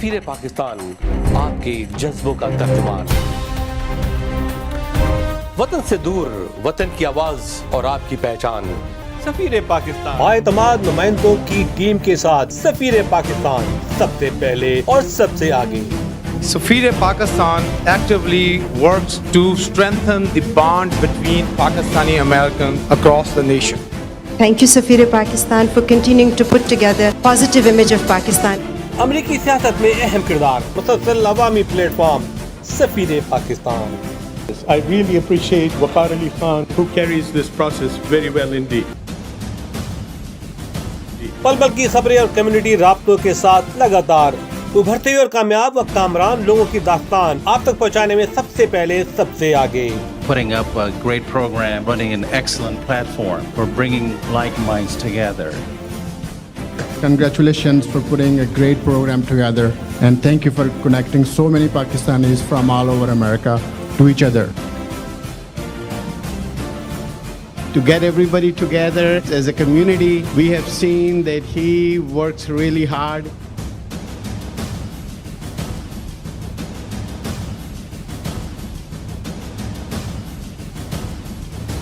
सफीर पाकिस्तान, आपके जज्बों का तर्जुमान। वतन से दूर, वतन की आवाज और आपकी पहचान। सफीर पाकिस्तान बाएतमाद नुमाइंदों की टीम के साथ सफीर पाकिस्तान सबसे पहले और सबसे आगे। Safir Pakistan actively works to strengthen the bond between Pakistani Americans across the nation. Thank you, Safir Pakistan, for continuing to put together a positive image of Pakistan. अमरीकी सियासत में अहम किरदार, मुसलसल अवामी platform Safeer Pakistan. I really appreciate Waqar Ali Khan, who carries this process very well indeed. पल पल की खबरें और कम्युनिटी राब्तों के साथ लगातार उभरते हुए और कामयाब व कामरान लोगों की दास्तान आप तक पहुंचाने में सबसे पहले सबसे आगे। Putting up a great program, running an excellent platform for bringing like minds together. Congratulations for putting a great program together, and thank you for connecting so many Pakistanis from all over America to each other. To get everybody together as a community, we have seen that he works really hard.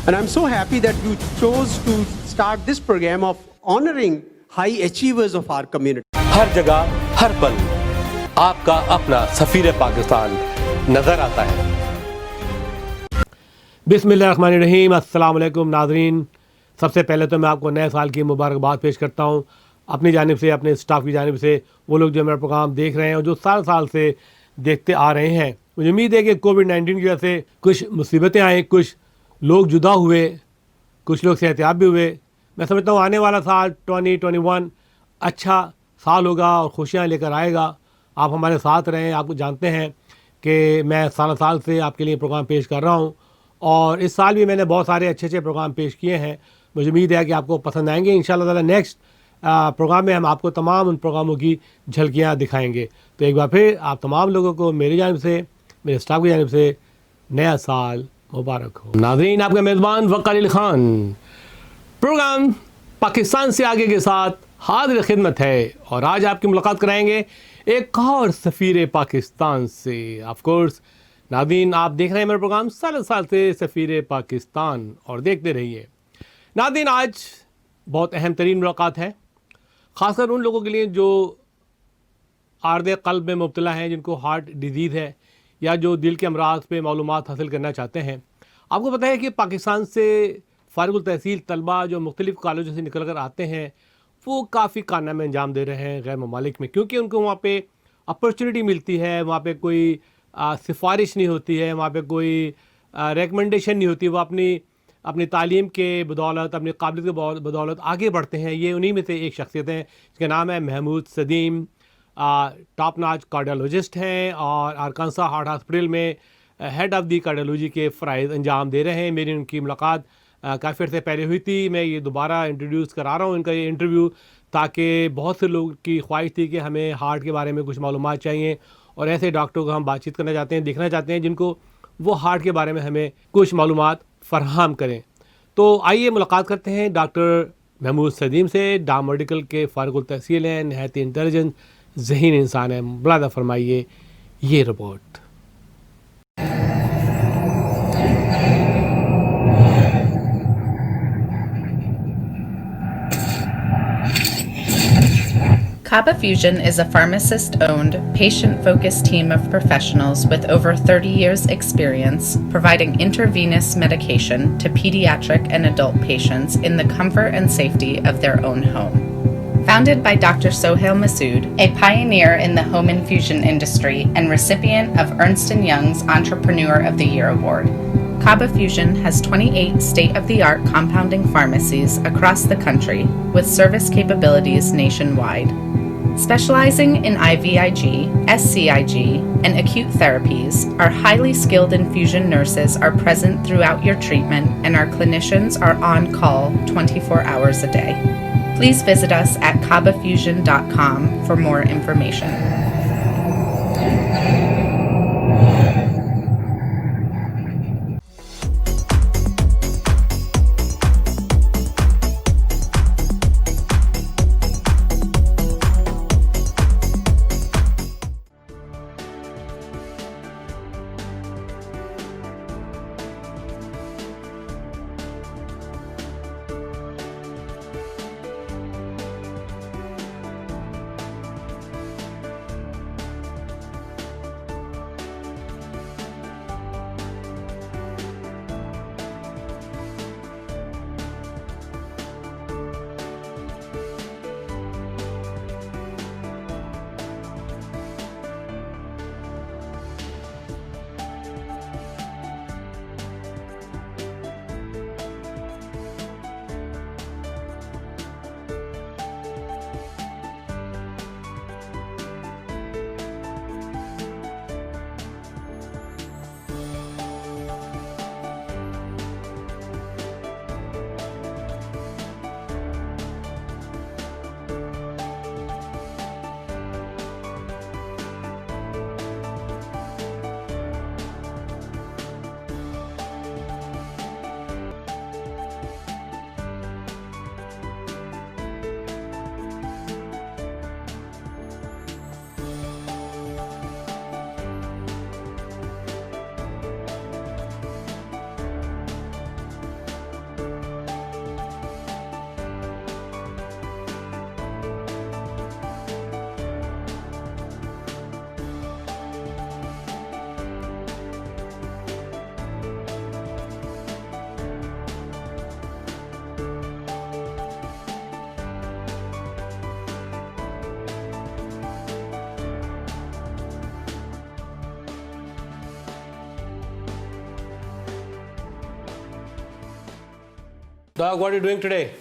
And I'm so happy that you chose to start this program of honoring high achievers of our community. हर जगह, हर पल आपका अपना सफीर पाकिस्तान नजर आता है। बिस्मिल्लाहिर्रहमानिर्रहीम, अस्सलाम वालेकुम नाज़रीन। सबसे पहले तो मैं आपको नए साल की मुबारकबाद पेश करता हूँ अपनी जानिब से, अपने स्टाफ की जानिब से, वो लोग जो मेरा प्रोग्राम देख रहे हैं और जो साल साल से देखते आ रहे हैं। मुझे उम्मीद है कि कोविड-19 की वजह से कुछ मुसीबतें आई, कुछ लोग जुदा हुए, कुछ लोग सेहतियाब भी हुए। मैं समझता हूँ आने वाला साल 2021 अच्छा साल होगा और खुशियाँ लेकर आएगा। आप हमारे साथ रहें। आप जानते हैं कि मैं साल से आपके लिए प्रोग्राम पेश कर रहा हूँ और इस साल भी मैंने बहुत सारे अच्छे प्रोग्राम पेश किए हैं। मुझे उम्मीद है कि आपको पसंद आएंगे। इंशाअल्लाह ताला नेक्स्ट प्रोग्राम में हम आपको तमाम उन प्रोग्रामों की झलकियाँ दिखाएंगे। तो एक बार फिर आप तमाम लोगों को मेरी जानिब से, मेरे स्टाफ की जानिब से नया साल मुबारक हो। नाज़रीन, आपका मेज़बान वक़ार अली ख़ान प्रोग्राम पाकिस्तान से आगे के साथ हाज़िर खिदमत है और आज आपकी मुलाकात कराएंगे एक और सफ़ीर पाकिस्तान से। ऑफ कोर्स नाज़रीन, आप देख रहे हैं मेरा प्रोग्राम साल से सफ़ीर पाकिस्तान और देखते रहिए। नाज़रीन, आज बहुत अहम तरीन मुलाकात है, ख़ासकर उन लोगों के लिए जो आर्द क़ल्ब में मुब्तला हैं, जिनको हार्ट डिजीज़ है या जो दिल के अमराज पे मालूमात हासिल करना चाहते हैं। आपको पता है कि पाकिस्तान से फ़ारिगुल तहसील तलबा जो मुख्तलिफ़ कॉलेजों से निकल कर आते हैं वो काफ़ी कारनामे अंजाम दे रहे हैं गैर ममालिक में, क्योंकि उनको वहाँ पे अपॉर्चुनिटी मिलती है, वहाँ पे कोई सिफारिश नहीं होती है, वहाँ पे कोई रिकमेंडेशन नहीं होती। वो अपनी तालीम के बदौलत, अपनी काबिलियत के बदौलत आगे बढ़ते हैं। ये उन्हीं में से एक शख्सियत हैं जिसका नाम है महमूद सदीम। टॉप नॉच कार्डियोलॉजिस्ट हैं और आरकानसा हार्ट हॉस्पिटल में हेड ऑफ़ दी कार्डियोलॉजी के फ़राइज़ अंजाम दे रहे हैं। मेरी उनकी मुलाकात काफ़ी अर्से पहले हुई थी। मैं ये दोबारा इंट्रोड्यूस करा रहा हूँ इनका ये इंटरव्यू, ताकि बहुत से लोग की ख्वाहिश थी कि हमें हार्ट के बारे में कुछ मालूमात चाहिए और ऐसे डॉक्टरों को हम बातचीत करना चाहते हैं, देखना चाहते हैं जिनको वो हार्ट के बारे में हमें कुछ मालूमात फ़राहम करें। तो आइए मुलाकात करते हैं डॉक्टर महमूद सदीम से। डाम मेडिकल के फ़ारिगुल तहसील हैं, नहायत इंटेलिजेंट ज़हीन इंसान है। बुलादा फरमाइए ये report. Kaba Fusion is a pharmacist-owned, patient-focused team of professionals with over 30 years' experience providing intravenous medication to pediatric and adult patients in the comfort and safety of their own home. Founded by Dr. Sohail Masood, a pioneer in the home infusion industry and recipient of Ernst & Young's Entrepreneur of the Year Award, Kaba Fusion has 28 state-of-the-art compounding pharmacies across the country with service capabilities nationwide. Specializing in IVIG, SCIG, and acute therapies, our highly skilled infusion nurses are present throughout your treatment and our clinicians are on call 24 hours a day. Please visit us at kabafusion.com for more information. Doc, what are you doing today?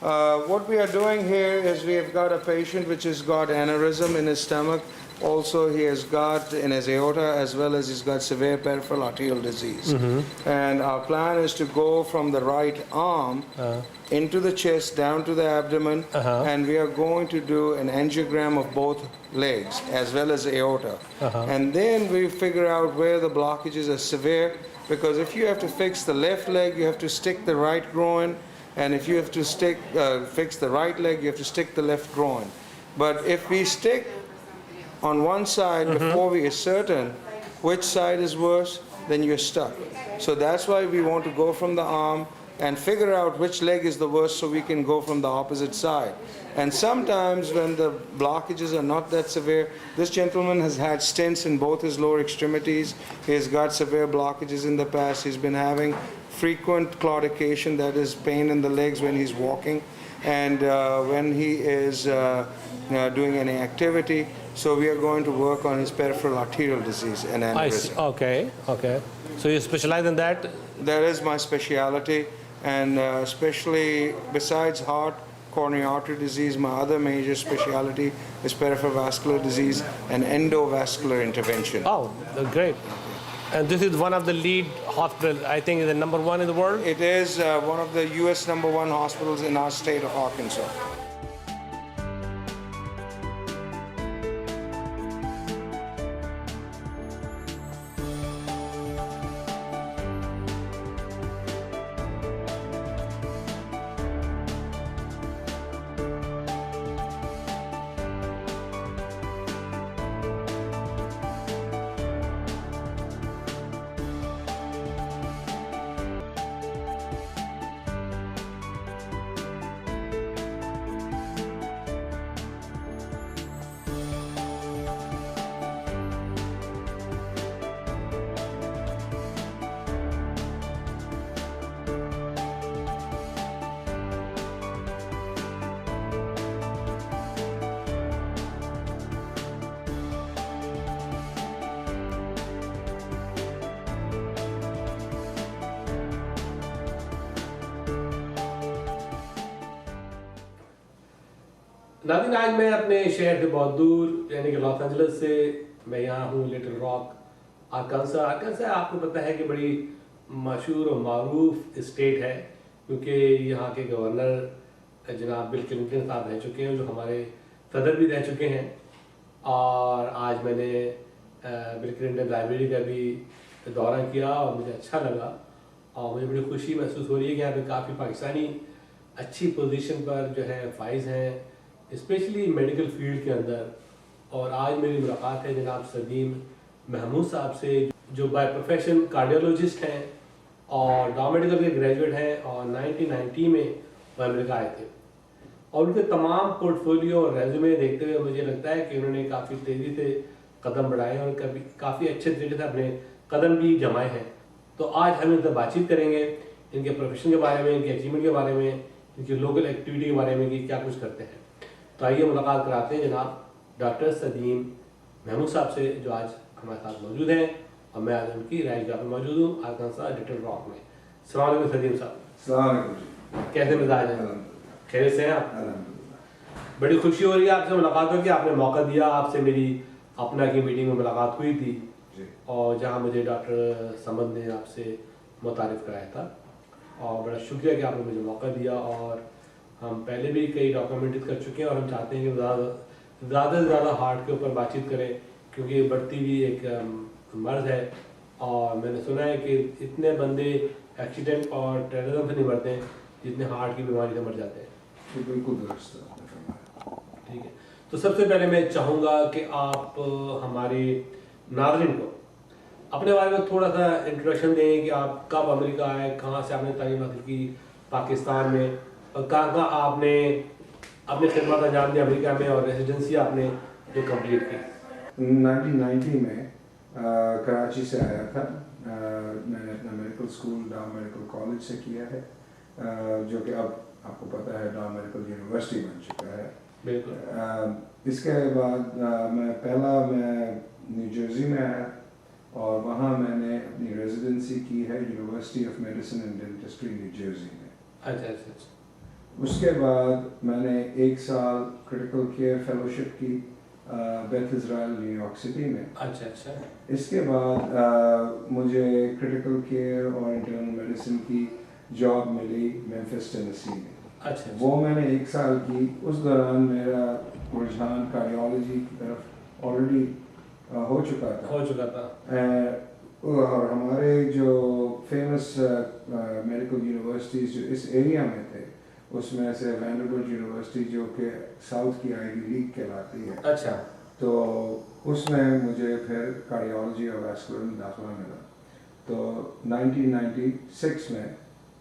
What we are doing here is we have got a patient which has got aneurysm in his stomach. Also, he has got in his aorta, as well as he's got severe peripheral arterial disease. And our plan is to go from the right arm into the chest, down to the abdomen, and we are going to do an angiogram of both legs as well as aorta. And then we figure out where the blockages are severe, because if you have to fix the left leg, you have to stick the right groin, and if you have to fix the right leg, you have to stick the left groin. But if we stick on one side before we are certain which side is worse, then you're stuck. So that's why we want to go from the arm and figure out which leg is the worst so we can go from the opposite side. And sometimes when the blockages are not that severe, this gentleman has had stents in both his lower extremities. He has got severe blockages in the past. He's been having frequent claudication, that is pain in the legs when he's walking and when he is doing any activity. So we are going to work on his peripheral arterial disease and aneurysm. Okay. So you specialize in that? That is my specialty, and especially besides heart, coronary artery disease, my other major specialty is peripheral vascular disease and endovascular intervention. Oh, great. And this is one of the lead hospitals, I think is the number one in the world? It is one of the US #1 hospitals in our state of Arkansas. नाज़रीन, आज मैं अपने शहर से बहुत दूर यानी कि लॉस एंजलिस से मैं यहाँ हूँ लिटिल रॉक आरकांसा। आपको पता है कि बड़ी मशहूर और मारूफ स्टेट है, क्योंकि यहाँ के गवर्नर जनाब बिल क्लिंटन साहब रह चुके हैं, जो हमारे सदर भी रह चुके हैं। और आज मैंने बिल क्लिंटन लाइब्रेरी का भी दौरा किया और मुझे अच्छा लगा और मुझे बड़ी खुशी महसूस हो रही है कि यहाँ पे काफ़ी पाकिस्तानी अच्छी पोजीशन पर जो है फाइज हैं, स्पेशली मेडिकल फील्ड के अंदर। और आज मेरी मुलाकात है जनाब सदीम महमूद साहब से, जो बाय प्रोफेशन कार्डियोलॉजिस्ट हैं और डॉ मेडिकल के ग्रेजुएट हैं और 1990 में वो अमेरिका आए थे। और उनके तमाम पोर्टफोलियो और रेज्यूमे देखते हुए मुझे लगता है कि उन्होंने काफ़ी तेज़ी से कदम बढ़ाए और काफ़ी अच्छे तरीके से अपने कदम भी जमाए हैं। तो आज हम इनसे बातचीत करेंगे इनके प्रोफेशन के बारे में, इनके अचीवमेंट के बारे में, इनकी लोकल एक्टिविटी के बारे में कि क्या कुछ करते हैं। तो आइए मुलाकात कराते हैं जनाब डॉक्टर सदीम महमूद साहब से, जो आज हमारे साथ मौजूद हैं और मैं आज उनकी राइजगाह में मौजूद हूँ आरकांसा लिटिल रॉक में। अस्सलाम वालेकुम सदीम साहब, कैसे मिजाज हैं? खैर से हैं आप? बड़ी खुशी हो रही है आपसे मुलाकात हो कि आपने मौका दिया। आपसे मेरी अपना की मीटिंग में मुलाकात हुई थी और जहाँ मुझे डॉक्टर समद ने आपसे मुतारिफ कराया था, और बड़ा शुक्रिया कि आपने मुझे मौका दिया। और हम पहले भी कई डॉक्यूमेंट्री कर चुके हैं और हम चाहते हैं कि ज़्यादा से ज़्यादा हार्ट के ऊपर बातचीत करें, क्योंकि बढ़ती हुई एक मर्ज़ है। और मैंने सुना है कि इतने बंदे एक्सीडेंट और टेररिज्म से नहीं मरते हैं जितने हार्ट की बीमारी से मर जाते हैं। बिल्कुल दुरुस्त। ठीक है, तो सबसे पहले मैं चाहूँगा कि आप हमारे नाज़रीन को अपने बारे में थोड़ा सा इंट्रोडक्शन दें कि आप कब अमेरिका आए, कहाँ से आपने तालीम हासिल की पाकिस्तान में, और कहाँ आपने अपनी खिदमत अंजाम दी अमेरिका में और रेसिडेंसी आपने जो कंप्लीट की। 1990 में कराची से आया था। मैंने अपना मेडिकल स्कूल डॉ मेडिकल कॉलेज से किया है, जो कि अब आपको पता है डॉ मेडिकल यूनिवर्सिटी बन चुका है। बिल्कुल। इसके बाद मैं न्यू जर्सी में आया और वहाँ मैंने अपनी रेजिडेंसी की है university of medicine and dentistry new Jersey में। अच्छा अच्छा अच्छा। उसके बाद मैंने 1 साल क्रिटिकल केयर फेलोशिप की बेथ इज़राइल न्यूयॉर्क सिटी में। अच्छा अच्छा। इसके बाद मुझे क्रिटिकल केयर और इंटरनल मेडिसिन की जॉब मिली मेम्फिस टेनेसी में। अच्छा। वो मैंने 1 साल की। उस दौरान मेरा रुझान कार्डियोलॉजी की तरफ ऑलरेडी हो चुका था। और हमारे जो फेमस मेडिकल यूनिवर्सिटीज़ जो इस एरिया में थे उसमें से वैंडरबिल्ट यूनिवर्सिटी जो कि साउथ की आईवी लीग कहलाती है। अच्छा। तो उसमें मुझे फिर कार्डियोलॉजी और वैस्कुलर में दाखिला मिला। तो 1996 में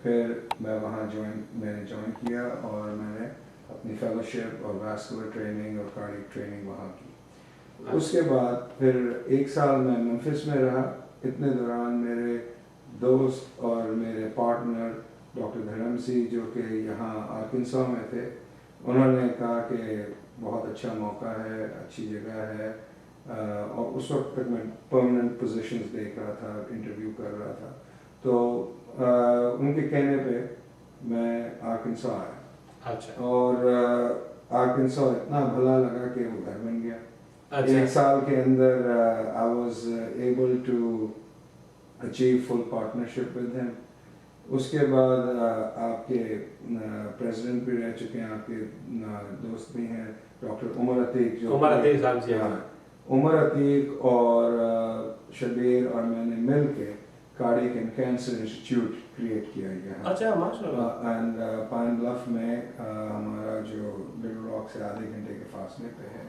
फिर मैं वहाँ मैंने ज्वाइन किया और मैंने अपनी फेलोशिप और वैस्कुलर ट्रेनिंग और कार्डियक ट्रेनिंग वहाँ की। उसके बाद फिर 1 साल मैं मेम्फिस में रहा। इतने दौरान मेरे दोस्त और मेरे पार्टनर डॉक्टर धर्म सिंह जो कि यहाँ आर्कन्सा में थे, उन्होंने कहा कि बहुत अच्छा मौका है, अच्छी जगह है। और उस वक्त तक मैं परमानेंट पोजीशंस देख रहा था, इंटरव्यू कर रहा था। तो उनके कहने पे मैं आर्कन्सा आया। अच्छा। और आर्कन्सा इतना भला लगा कि वो घर बन गया। अच्छा। 1 साल के अंदर I was able to achieve full partnership with him. उसके बाद आपके प्रेसिडेंट भी रह चुके हैं, आपके दोस्त भी हैं डॉक्टर उमर अतीक जो उमर अतीक साहब जी। उमर अतीक और शबीर और मैंने मिल के cardiac and cancer institute create किया गया। अच्छा माशाल्लाह। एंड पाइन ब्लफ में हमारा जो लिटिल रॉक से आधे घंटे के फासले पे है,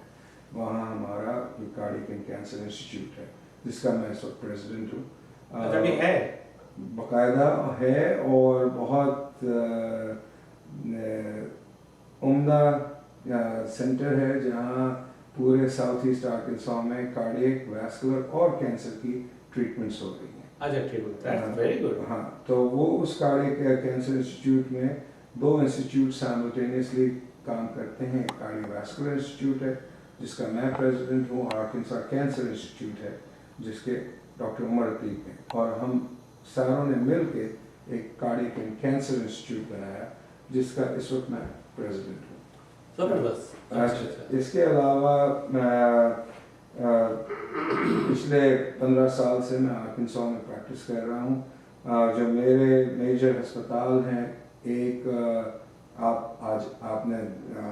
वहाँ हमारा कार्डियक एंड कैंसर इंस्टीट्यूट है जिसका मैं इस वक्त प्रेसिडेंट हूँ। है बाकायदा है और बहुत उम्दा सेंटर है जहाँ पूरे साउथ ईस्ट आर्कन्सा में कार्डियक, वैस्कुलर और कैंसर की ट्रीटमेंट्स हो रही हैं। अच्छा ठीक है, वेरी गुड। हाँ, तो वो उस कार्डियक कैंसर इंस्टीट्यूट में 2 इंस्टीट्यूट साइमल्टेनियसली काम करते हैं। कार्डियोवैस्कुलर इंस्टीट्यूट है जिसका मैं प्रेसिडेंट हूँ, आर्कन्सा कैंसर इंस्टीट्यूट है जिसके डॉक्टर उमर अतीक हैं, और हम सारों ने मिल के एक कार्डियक एंड कैंसर इंस्टीट्यूट बनाया जिसका इस वक्त मैं प्रेसिडेंट हूँ। जबरदस्त। अच्छा। इसके अलावा पिछले 15 साल से मैं आर्कन्सा में प्रैक्टिस कर रहा हूँ। जो मेरे मेजर अस्पताल हैं, एक आप आज आपने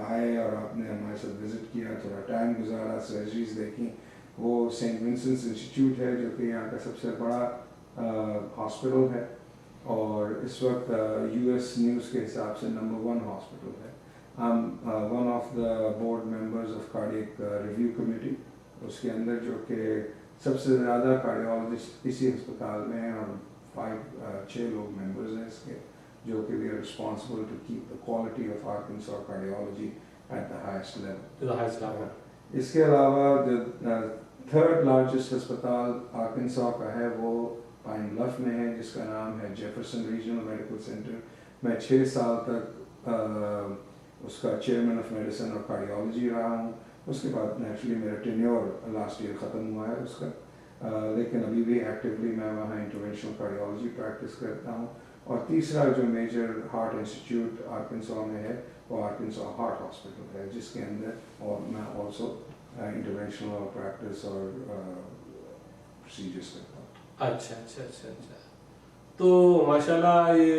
आए और आपने हमारे साथ विजिट किया, थोड़ा टाइम गुजारा, सर्जरीज देखी, वो सेंट विंसेंट्स इंस्टीट्यूट है जो कि यहाँ का सबसे बड़ा हॉस्पिटल है और इस वक्त यूएस न्यूज़ के हिसाब से नंबर 1 हॉस्पिटल है। I'm one of the board members of cardiac review committee, उसके अंदर जो कि सबसे ज़्यादा कार्डियोलॉजिस्ट इसी अस्पताल में हैं और 6 लोग मेंबर्स हैं इसके, जो कि we are responsible to keep the quality of Arkansas cardiology at the highest level. To the highest level. इसके अलावा जो 3rd largest अस्पताल आर्कन्सा का है वो पाइन ब्लफ में है जिसका नाम है जेफरसन रीजनल मेडिकल सेंटर। मैं 6 साल तक उसका चेयरमैन ऑफ मेडिसिन और कार्डियोलॉजी रहा हूँ। उसके बाद नेचुरली मेरा टेन्योर लास्ट ईयर ख़त्म हुआ है उसका, लेकिन अभी भी एक्टिवली मैं वहाँ इंटरवेंशनल कार्डियोलॉजी प्रैक्टिस करता हूँ। और तीसरा जो मेजर हार्ट इंस्टीट्यूट आर्कन्सा में है वो आर्कन्सा हार्ट हॉस्पिटल है जिसके अंदर और मैं ऑल्सो इंटरवेंशनल प्रैक्टिस और प्रोसीजर्स करता हूँ। अच्छा अच्छा अच्छा अच्छा। तो माशाल्लाह ये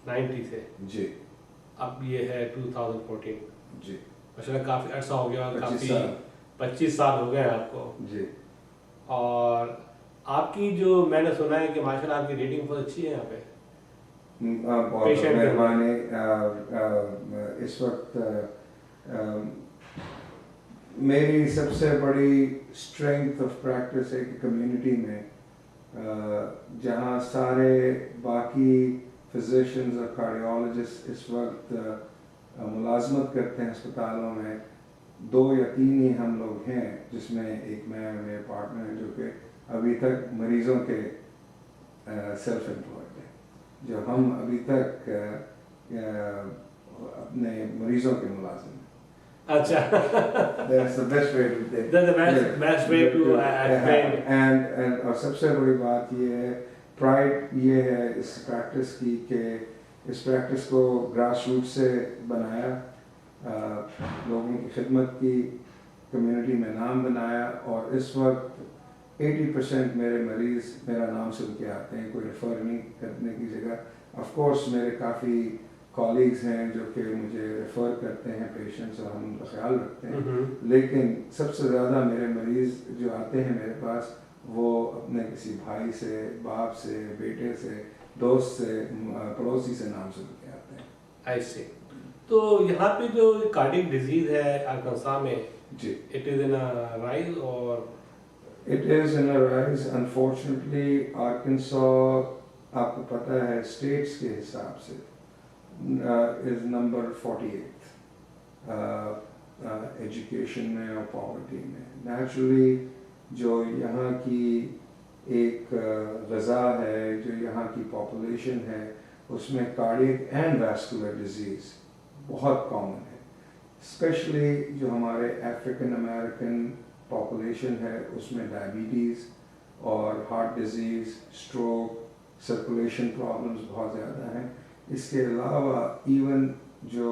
90 से जी, अब ये है 2014 जी, माशाल्लाह काफ़ी अर्सा हो गया, 25 काफ़ी साल। 25 साल हो गए आपको। जी। और आपकी जो मैंने सुना है कि माशाल्लाह आपकी रेटिंग बहुत अच्छी है यहाँ पे। बहुत Patient मेहरबानी। इस वक्त मेरी सबसे बड़ी स्ट्रेंथ ऑफ प्रैक्टिस है कि कम्युनिटी में जहाँ सारे बाकी फिजिशियंस और कार्डियोलॉजिस्ट इस वक्त मुलाजमत करते हैं अस्पतालों में, 2 या 3 ही हम लोग हैं जिसमें एक मैं और मेरे पार्टनर जो कि अभी तक मरीज़ों के सेल्फ एम्प्लॉयड हैं, जो हम अभी तक अपने मरीज़ों के मुलाजिम हैं। अच्छा। That's the best way to That's the best way to explain. and और सबसे बड़ी बात ये है प्राइड ये है इस प्रैक्टिस की कि इस प्रैक्टिस को ग्रास रूट से बनाया, लोगों की खिदमत की, कम्युनिटी में नाम बनाया, और इस वक्त 80% मेरे मरीज़ मेरा नाम सुन के आते हैं, कोई रेफ़र नहीं करने की जगह। ऑफ कोर्स मेरे काफ़ी कॉलीग्स हैं जो कि मुझे रेफ़र करते हैं पेशेंट्स, और हम उनका ख्याल रखते हैं, लेकिन सबसे ज़्यादा मेरे मरीज़ जो आते हैं मेरे पास वो अपने किसी भाई से, बाप से, बेटे से, दोस्त से, पड़ोसी से नाम सुन के आते हैं। ऐसे तो यहाँ पे जो कार्डियक डिजीज है आर्कांसा में जी, इट इज इन राइज, और it is in a rise unfortunately. Arkansas आपको पता है स्टेट्स के हिसाब से इज़ नंबर 48 एजुकेशन में और पॉवर्टी में। नेचुरली जो यहाँ की एक ग़ज़ा है, जो यहाँ की पॉपुलेशन है, उसमें कार्डियक एंड वैस्कुलर डिजीज़ बहुत कॉमन है। स्पेशली जो हमारे अफ्रीकन अमेरिकन पॉपुलेशन है उसमें डायबिटीज़ और heart disease, stroke, circulation problems बहुत ज़्यादा हैं। इसके अलावा इवन जो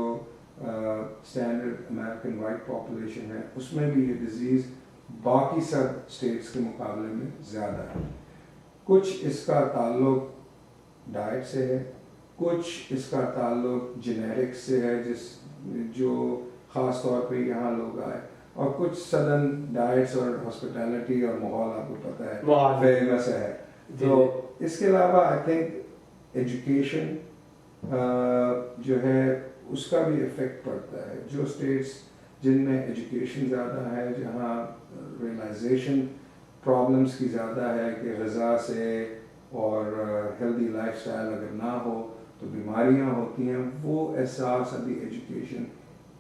स्टैंडर्ड अमेरिकन वाइट पॉपुलेशन है उसमें भी ये डिज़ीज़ बाकी सब स्टेट्स के मुकाबले में ज़्यादा है। कुछ इसका ताल्लुक डाइट से है, कुछ इसका ताल्लुक जेनेटिक्स से है, जो ख़ास तौर पे यहाँ लोग आए, और कुछ सदन डाइट्स और हॉस्पिटैलिटी और माहौल आपको पता है फेमस है। तो इसके अलावा आई थिंक एजुकेशन जो है उसका भी इफ़ेक्ट पड़ता है। जो स्टेट्स जिनमें एजुकेशन ज़्यादा है, जहाँ रियलाइजेशन प्रॉब्लम्स की ज़्यादा है कि ग़िज़ा से और हेल्दी लाइफस्टाइल अगर ना हो तो बीमारियाँ होती हैं, वो एहसास अभी एजुकेशन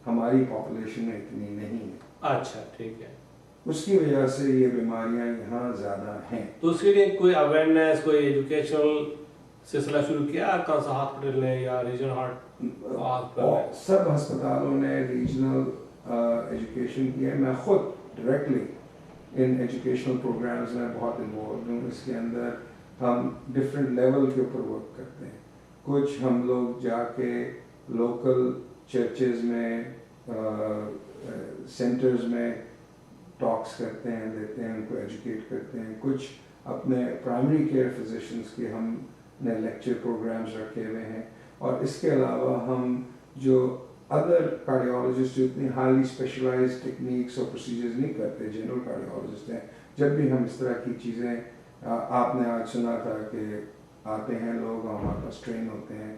हमारी पॉपुलेशन में इतनी नहीं है। अच्छा ठीक है, उसकी वजह से ये बीमारियाँ यहाँ ज़्यादा हैं। तो उसके लिए कोई अवेयरनेस, कोई एजुकेशनल सिलसिला शुरू किया आर्कांसा हॉस्पिटल ने या रीजनल हॉस्पिटल? सब अस्पतालों ने रीजनल एजुकेशन किया है। मैं खुद डायरेक्टली इन एजुकेशनल प्रोग्राम्स में बहुत इन्वॉल्व हूँ। इसके अंदर हम डिफरेंट लेवल के ऊपर वर्क करते हैं। कुछ हम लोग जाके लोकल चर्चेज़ में, सेंटर्स में टॉक्स करते हैं, देते हैं, उनको एजुकेट करते हैं। कुछ अपने प्राइमरी केयर फिजिशियंस के हमने लेक्चर प्रोग्राम्स रखे हुए हैं, और इसके अलावा हम जो अदर कार्डियोलॉजिस्ट जो इतनी हाईली स्पेशलाइज्ड टेक्निक्स और प्रोसीजर्स नहीं करते, जनरल कार्डियोलॉजिस्ट हैं, जब भी हम इस तरह की चीज़ें, आपने आज सुना था कि आते हैं लोग हमारे पास ट्रेन होते हैं,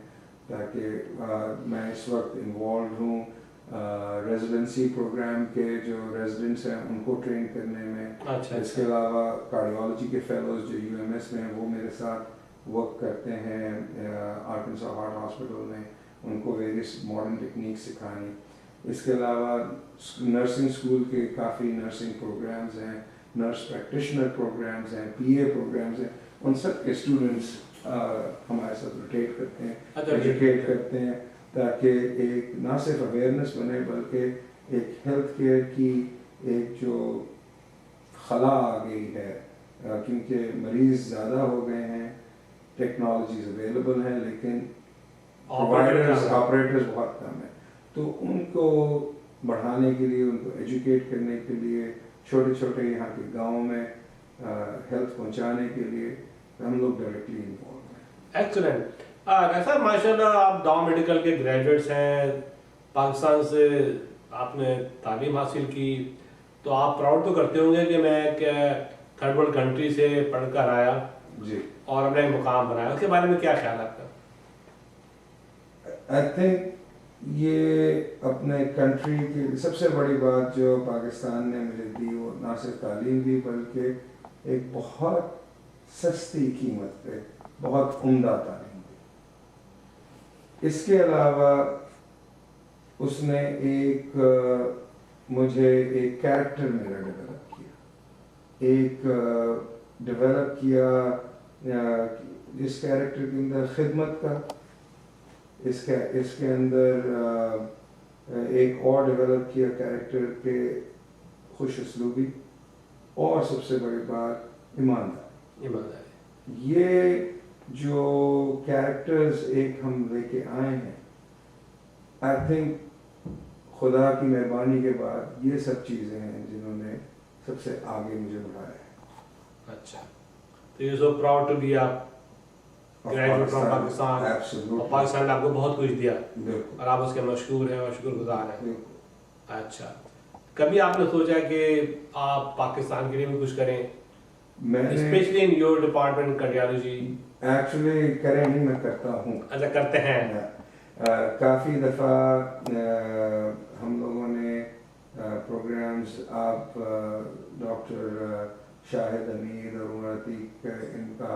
ताकि मैं इस वक्त इन्वॉल्व हूँ रेजिडेंसी प्रोग्राम के जो रेजिडेंट्स हैं उनको ट्रेन करने में। अच्छा, इसके अलावा कार्डियोलॉजी के फेलोज जो यूएमएस में हैं वो मेरे साथ वर्क करते हैं आर्कांसा हार्ट हॉस्पिटल में, उनको वेरियस मॉडर्न टेक्निक सिखानी। इसके अलावा नर्सिंग स्कूल के काफ़ी नर्सिंग प्रोग्राम्स हैं, नर्स प्रैक्टिशनर प्रोग्राम्स हैं, पीए प्रोग्राम्स हैं। उन सब के स्टूडेंट्स हमारे साथ रोटेट करते हैं, एजुकेट करते हैं, ताकि एक ना सिर्फ अवेयरनेस बने बल्कि एक हेल्थ केयर की एक जो खला आ गई है, क्योंकि मरीज़ ज़्यादा हो गए हैं, टेक्नोलॉजीज अवेलेबल हैं, लेकिन प्रोवाइडर्स, ऑपरेटर्स बहुत कम हैं। तो उनको बढ़ाने के लिए, उनको एजुकेट करने के लिए, छोटे छोटे यहाँ के गाँव में हेल्थ पहुँचाने के लिए हम लोग डायरेक्टली इन्वॉल्व हैं। एक्सीलेंट। ऐसा माशाल्लाह आप दाव मेडिकल के ग्रेजुएट्स हैं, पाकिस्तान से आपने तालीम हासिल की, तो आप प्राउड तो करते होंगे कि मैं एक थर्ड वर्ल्ड कंट्री से पढ़कर आया जी, और अपने मुकाम बनाया। उसके बारे में क्या ख्याल आपका? आई थिंक ये अपने कंट्री की सबसे बड़ी बात जो पाकिस्तान ने मुझे दी, वो ना सिर्फ तालीम दी बल्कि एक बहुत सस्ती कीमत पे बहुत उम्दा तालीम दी। इसके अलावा उसने मुझे एक कैरेक्टर मेरा डेवलप किया, जिस कैरेक्टर के अंदर खिदमत का, इसके अंदर एक और डेवलप किया कैरेक्टर के खुश उसलूबी, और सबसे बड़ी बात ईमानदारी। ये जो कैरेक्टर्स एक हम लेके आए हैं, आई थिंक खुदा की मेहरबानी के बाद ये सब चीज़ें हैं जिन्होंने सबसे आगे मुझे बढ़ाया है। अच्छा, तो you so proud to be a graduate from Pakistan. Absolutely. और पाकिस्तान ने आपको बहुत कुछ दिया बिल्कुल। और आप उसके मशकूर हैं और शुक्रगुजार हैं। बिल्कुल। अच्छा, कभी आपने सोचा कि आप पाकिस्तान के लिए भी कुछ करें, मैंने specially in your department cardiology? Actually करें नहीं, मैं करता हूँ। अच्छा, करते हैं। काफ़ी दफ़ा हम लोगों ने प्रोग्राम्स, आप डॉक्टर शाहिद अमीर और उमर अतीक, इनका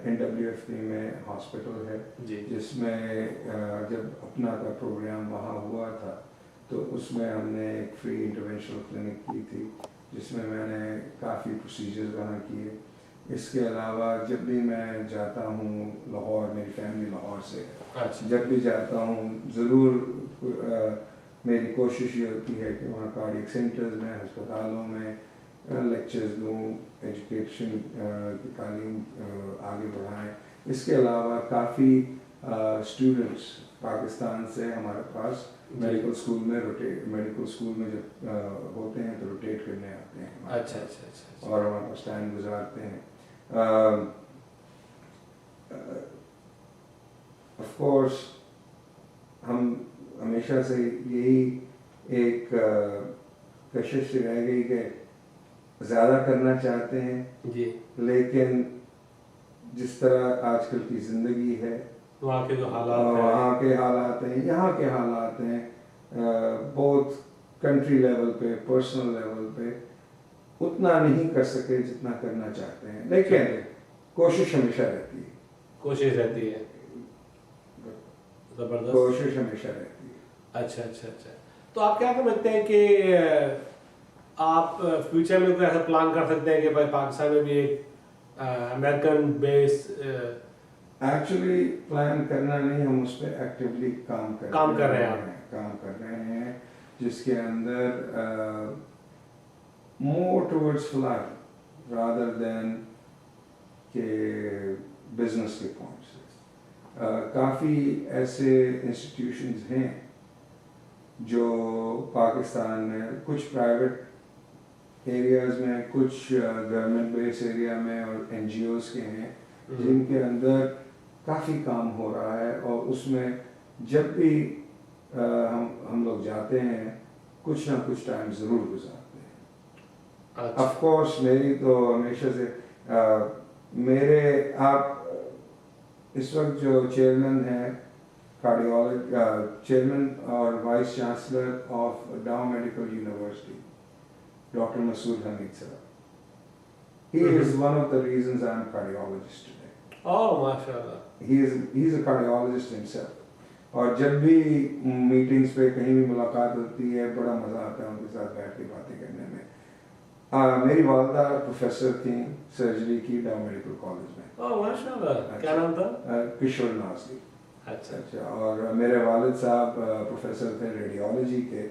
NWFP में हॉस्पिटल है जी। जिसमें जब अपना का प्रोग्राम वहाँ हुआ था तो उसमें हमने एक फ्री इंटरवेंशनल क्लिनिक की थी जिसमें मैंने काफ़ी प्रोसीजर्स वहाँ किए। इसके अलावा जब भी मैं जाता हूँ लाहौर, मेरी फैमिली लाहौर से है, अच्छा। जब भी जाता हूँ ज़रूर मेरी कोशिश ये होती है कि वहाँ कार्डियक सेंटर्स में, अस्पतालों में लेक्चर्स दूँ, एजुकेशन की तालीम आगे बढ़ाएं। इसके अलावा काफ़ी स्टूडेंट्स पाकिस्तान से हमारे पास मेडिकल स्कूल में जब होते हैं तो रोटेट करने आते हैं हमारे अच्छा, पास। अच्छा, अच्छा। और हमारे पास टाइम गुजारते हैं। ऑफ कोर्स हम हमेशा से यही एक कशिश रह गई कि ज़्यादा करना चाहते हैं जी। लेकिन जिस तरह आजकल की ज़िंदगी है, वहाँ के जो हालात हैं, वहाँ के हालात हैं, यहाँ के हालात हैं, बहुत कंट्री लेवल पे, पर्सनल लेवल पे उतना नहीं कर सके जितना करना चाहते हैं, लेकिन कोशिश हमेशा रहती है। कोशिश रहती है, जबरदस्त कोशिश हमेशा रहती है। अच्छा, अच्छा, अच्छा। तो आप क्या समझते हैं कि आप फ्यूचर में कोई ऐसा प्लान कर सकते हैं कि भाई पाकिस्तान में भी एक अमेरिकन बेस? एक्चुअली प्लान करना नहीं, हम उस पर एक्टिवली काम कर रहे हैं जिसके अंदर more towards fly rather than के बिजनेस के पॉइंट से। काफ़ी ऐसे इंस्टीट्यूशंस हैं जो पाकिस्तान में, कुछ प्राइवेट एरियाज़ में, कुछ गवर्नमेंट बेस एरिया में और NGOs के हैं जिनके अंदर काफ़ी काम हो रहा है और उसमें जब भी हम लोग जाते हैं कुछ ना कुछ टाइम ज़रूर गुजारते हैं। अच्छा। ऑफ कोर्स मेरी तो हमेशा से आप इस वक्त जो चेयरमैन हैं चेयरमैन और वाइस चांसलर ऑफ डाउ medical university, Dr. Masood Hamid sir. He is one of the reasons I am a cardiologist today. Oh, mashallah. He's a cardiologist himself. और जब भी मीटिंग्स पे कहीं भी मुलाकात होती है बड़ा मज़ा आता है उनके साथ बैठ के बातें करने में। मेरी वालदा प्रोफेसर थी सर्जरी की डाउ मेडिकल कॉलेज में। Oh, माशाल्लाह। क्या नाम था? किशोर नाजरी। अच्छा, अच्छा। और मेरे वालिद साहब प्रोफेसर थे रेडियोलॉजी के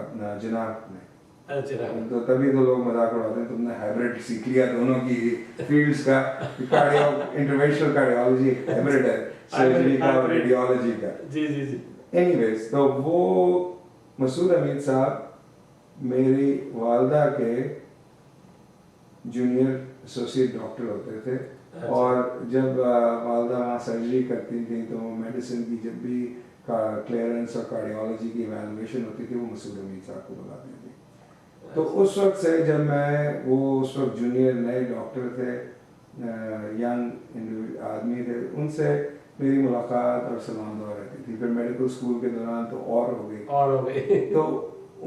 अपना जिनाब में। अच्छा। तो तभी तो लोग मजाक उड़ाते हैं तुमने हाइब्रिड सीख लिया दोनों की फील्ड्स का। इंटरवेंशनल कार्डियोलॉजी हाइब्रिड है, सर्जरी का और रेडियोलॉजी का। जी जी जी। एनीवेज, तो वो मसूद हमीद साहब मेरी वालदा के जूनियर एसोसिएट डॉक्टर होते थे। अच्छा। और जब वालदा वहाँ सर्जरी करती थी तो मेडिसिन की जब भी क्लियरेंस और कार्डियोलॉजी की इवैल्यूएशन होती थी वो मसूद हमीद साहब को बुलाती थी। तो उस वक्त से जब वो उस वक्त जूनियर नए डॉक्टर थे, यंग आदमी थे, उनसे मेरी मुलाकात और सलाम दुआ रहती थी। फिर मेडिकल स्कूल के दौरान तो और हो गई। तो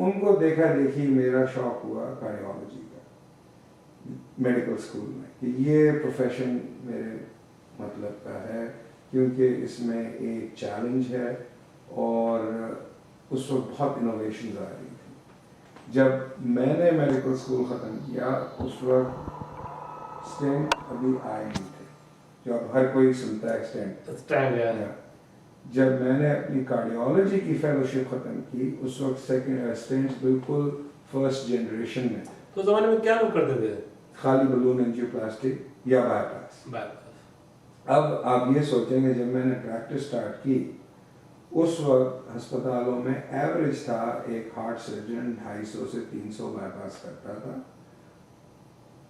उनको देखा देखी मेरा शौक हुआ कार्डियोलॉजी का मेडिकल स्कूल में कि ये प्रोफेशन मेरे मतलब का है, क्योंकि इसमें एक चैलेंज है और उस वक्त बहुत इनोवेशन आ रही थी। जब मैंने मेडिकल स्कूल ख़त्म किया उस वक्त स्टेंट अभी आए नहीं थे, जो अब हर कोई सुनता है स्टेंट। जब मैंने अपनी कार्डियोलॉजी की फेलोशिप ख़त्म की उस वक्त सेकंड स्टेंट बिल्कुल फर्स्ट जनरेशन में थे। तो ज़माने में क्या लोग करते थे? खाली बलून एंजियोप्लास्टी या बाईपास। अब आप ये सोचेंगे जब मैंने प्रैक्टिस स्टार्ट की उस वक्त अस्पतालों में एवरेज था एक हार्ट सर्जन 250 से 300 बाईपास करता था।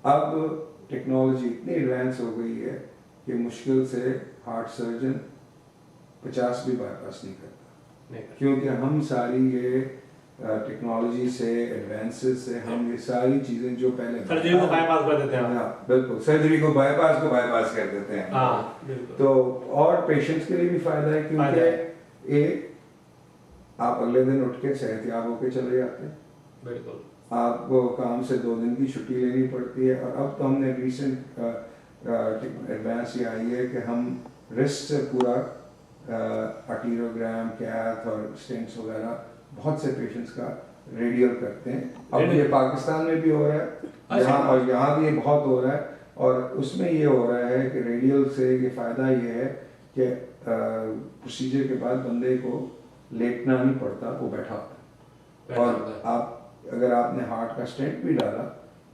अब टेक्नोलॉजी इतनी एडवांस हो गई है कि मुश्किल से हार्ट सर्जन 50 भी बाईपास नहीं करता, क्योंकि हम सारी ये टेक्नोलॉजी से एडवांसेस से हम ये सारी चीजें जो पहले सर्जरी को बाईपास कर देते हैं। हाँ बिल्कुल, सर्जरी को बाईपास कर देते हैं। हाँ बिल्कुल। तो और पेशेंट्स के लिए भी फायदा है, क्योंकि एक आप अगले दिन उठ के सेहतयाब होके चले जाते हैं, बिल्कुल आपको काम से 2 दिन की छुट्टी लेनी पड़ती है। और अब तो हमने रिसेंट एडवांस ये आई है कि हम रिस्ट से पूरा आर्टेरियोग्राम, कैथ और स्टेंट्स वगैरह बहुत से पेशेंट्स का रेडियल करते हैं। अब ये पाकिस्तान में भी हो रहा है, यहाँ भी ये बहुत हो रहा है। और उसमें ये हो रहा है कि रेडियल से ये फ़ायदा ये है कि प्रोसीजर के बाद बंदे को लेटना नहीं पड़ता, वो बैठा होता है। और आप अगर आपने हार्ट का स्टेंट भी डाला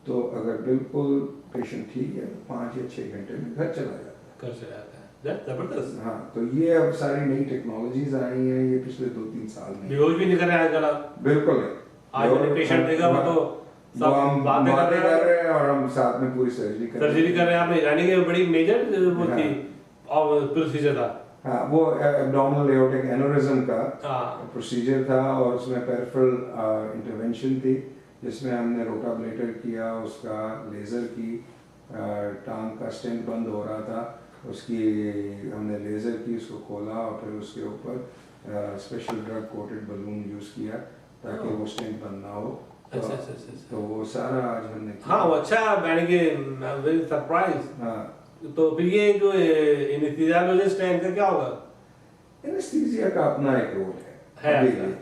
तो अगर बिल्कुल पेशेंट ठीक है 5 या 6 घंटे में घर चला जाता है। जबरदस्त। हाँ, तो ये अब सारी नई टेक्नोलॉजीज आई हैं ये पिछले 2-3 साल में। बेहोश भी नहीं कर रहे हैं आजकल आप? बिल्कुल नहीं। आज मैंने पेशेंट देखा वो तो सब हम बातें कर रहे हैं और हम साथ में पूरी सर्जरी कर रहे हैं। आपने यानी कि बड़ी मेजर वो थी और प्रोसीजर था। हाँ, वो एब्डोमिनल एओर्टिक एनोरिज्म का प्रोसीजर था और उसमें पेरिफेरल इंटरवेंशन थी जिसमें हमने रोटाब्लेटर किया, उसका लेज़र की, टांग का स्टेंट बंद हो रहा था, उसकी हमने लेज़र की, उसको खोला और फिर उसके ऊपर special drug coated balloon use किया ताकि वो स्टेंट बंद ना हो। तो वो सारा आज हमने किया। हाँ वो अच्छा, यानी कि वेरी सरप्राइज। हाँ, तो फिर ये जो एनेस्थीसियोलॉजिस्ट है इनका क्या होगा? एनेस्थीसिया का अपना एक रोल है,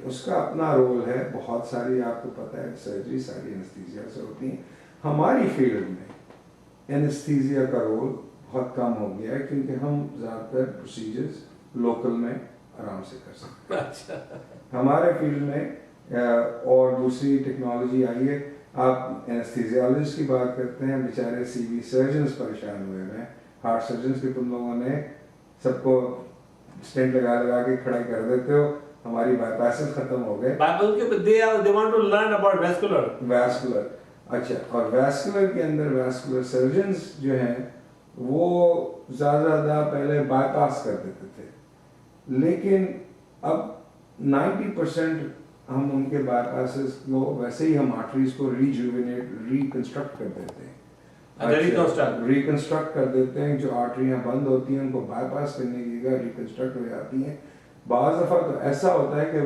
उसका अपना रोल है। बहुत सारी आपको पता है सर्जरी सारी एनेस्थीसिया से होती है। हमारी फील्ड में एनेस्थीसिया का रोल बहुत कम हो गया है क्योंकि हम ज़्यादातर प्रोसीजर्स लोकल में आराम से कर सकते हैं। अच्छा। हमारे फील्ड में और दूसरी टेक्नोलॉजी आई है। आप एनेस्थीसियोलॉजिस्ट की बात करते हैं, बेचारे CV सर्जन्स परेशान हुए हैं। हार्ट सर्जन्स के तुम लोगों ने सबको स्टेंट लगा के खड़ा कर देते हो, हमारी बाईपासेस खत्म हो गए। they want to learn about vascular। अच्छा, और वैस्कुलर के अंदर वैस्कुलर सर्जन्स जो हैं वो ज़्यादा पहले बाईपास कर देते थे, लेकिन अब 90% हम उनके बाईपासेस को वैसे ही हम आर्टरीज को रिकंस्ट्रक्ट कर देते हैं। रिकंस्ट्रक्ट कर देते हैं, जो आर्टरियाँ बंद होती हैं उनको बाईपास करने की जगह रिकंस्ट्रक्ट हो जाती हैं। बाज़ दफ़ा तो ऐसा होता है कि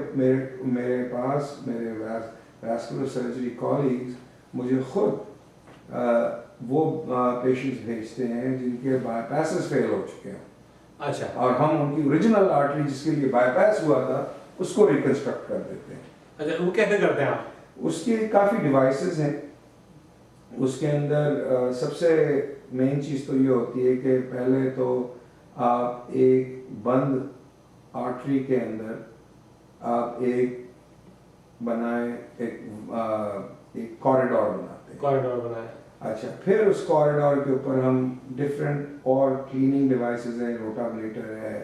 मेरे पास मेरे वैस्कुलर सर्जरी कॉलीग्स मुझे खुद वो पेशेंट्स भेजते हैं जिनके बाईपासेस फेल हो चुके हैं। अच्छा। और हम उनकी ओरिजिनल आर्टरी जिसके लिए बाईपास हुआ था उसको रिकंस्ट्रक्ट कर देते हैं। अच्छा, वो कैसे करते हैं आप? उसके काफ़ी डिवाइसेस हैं। उसके अंदर सबसे मेन चीज़ तो ये होती है कि पहले तो आप एक बंद आर्टरी के अंदर आप एक कॉरिडोर बनाते हैं। कॉरिडोर बनाए। अच्छा, फिर उस कॉरिडोर के ऊपर हम डिफरेंट और क्लीनिंग डिवाइसेस हैं, रोटाब्लेटर है,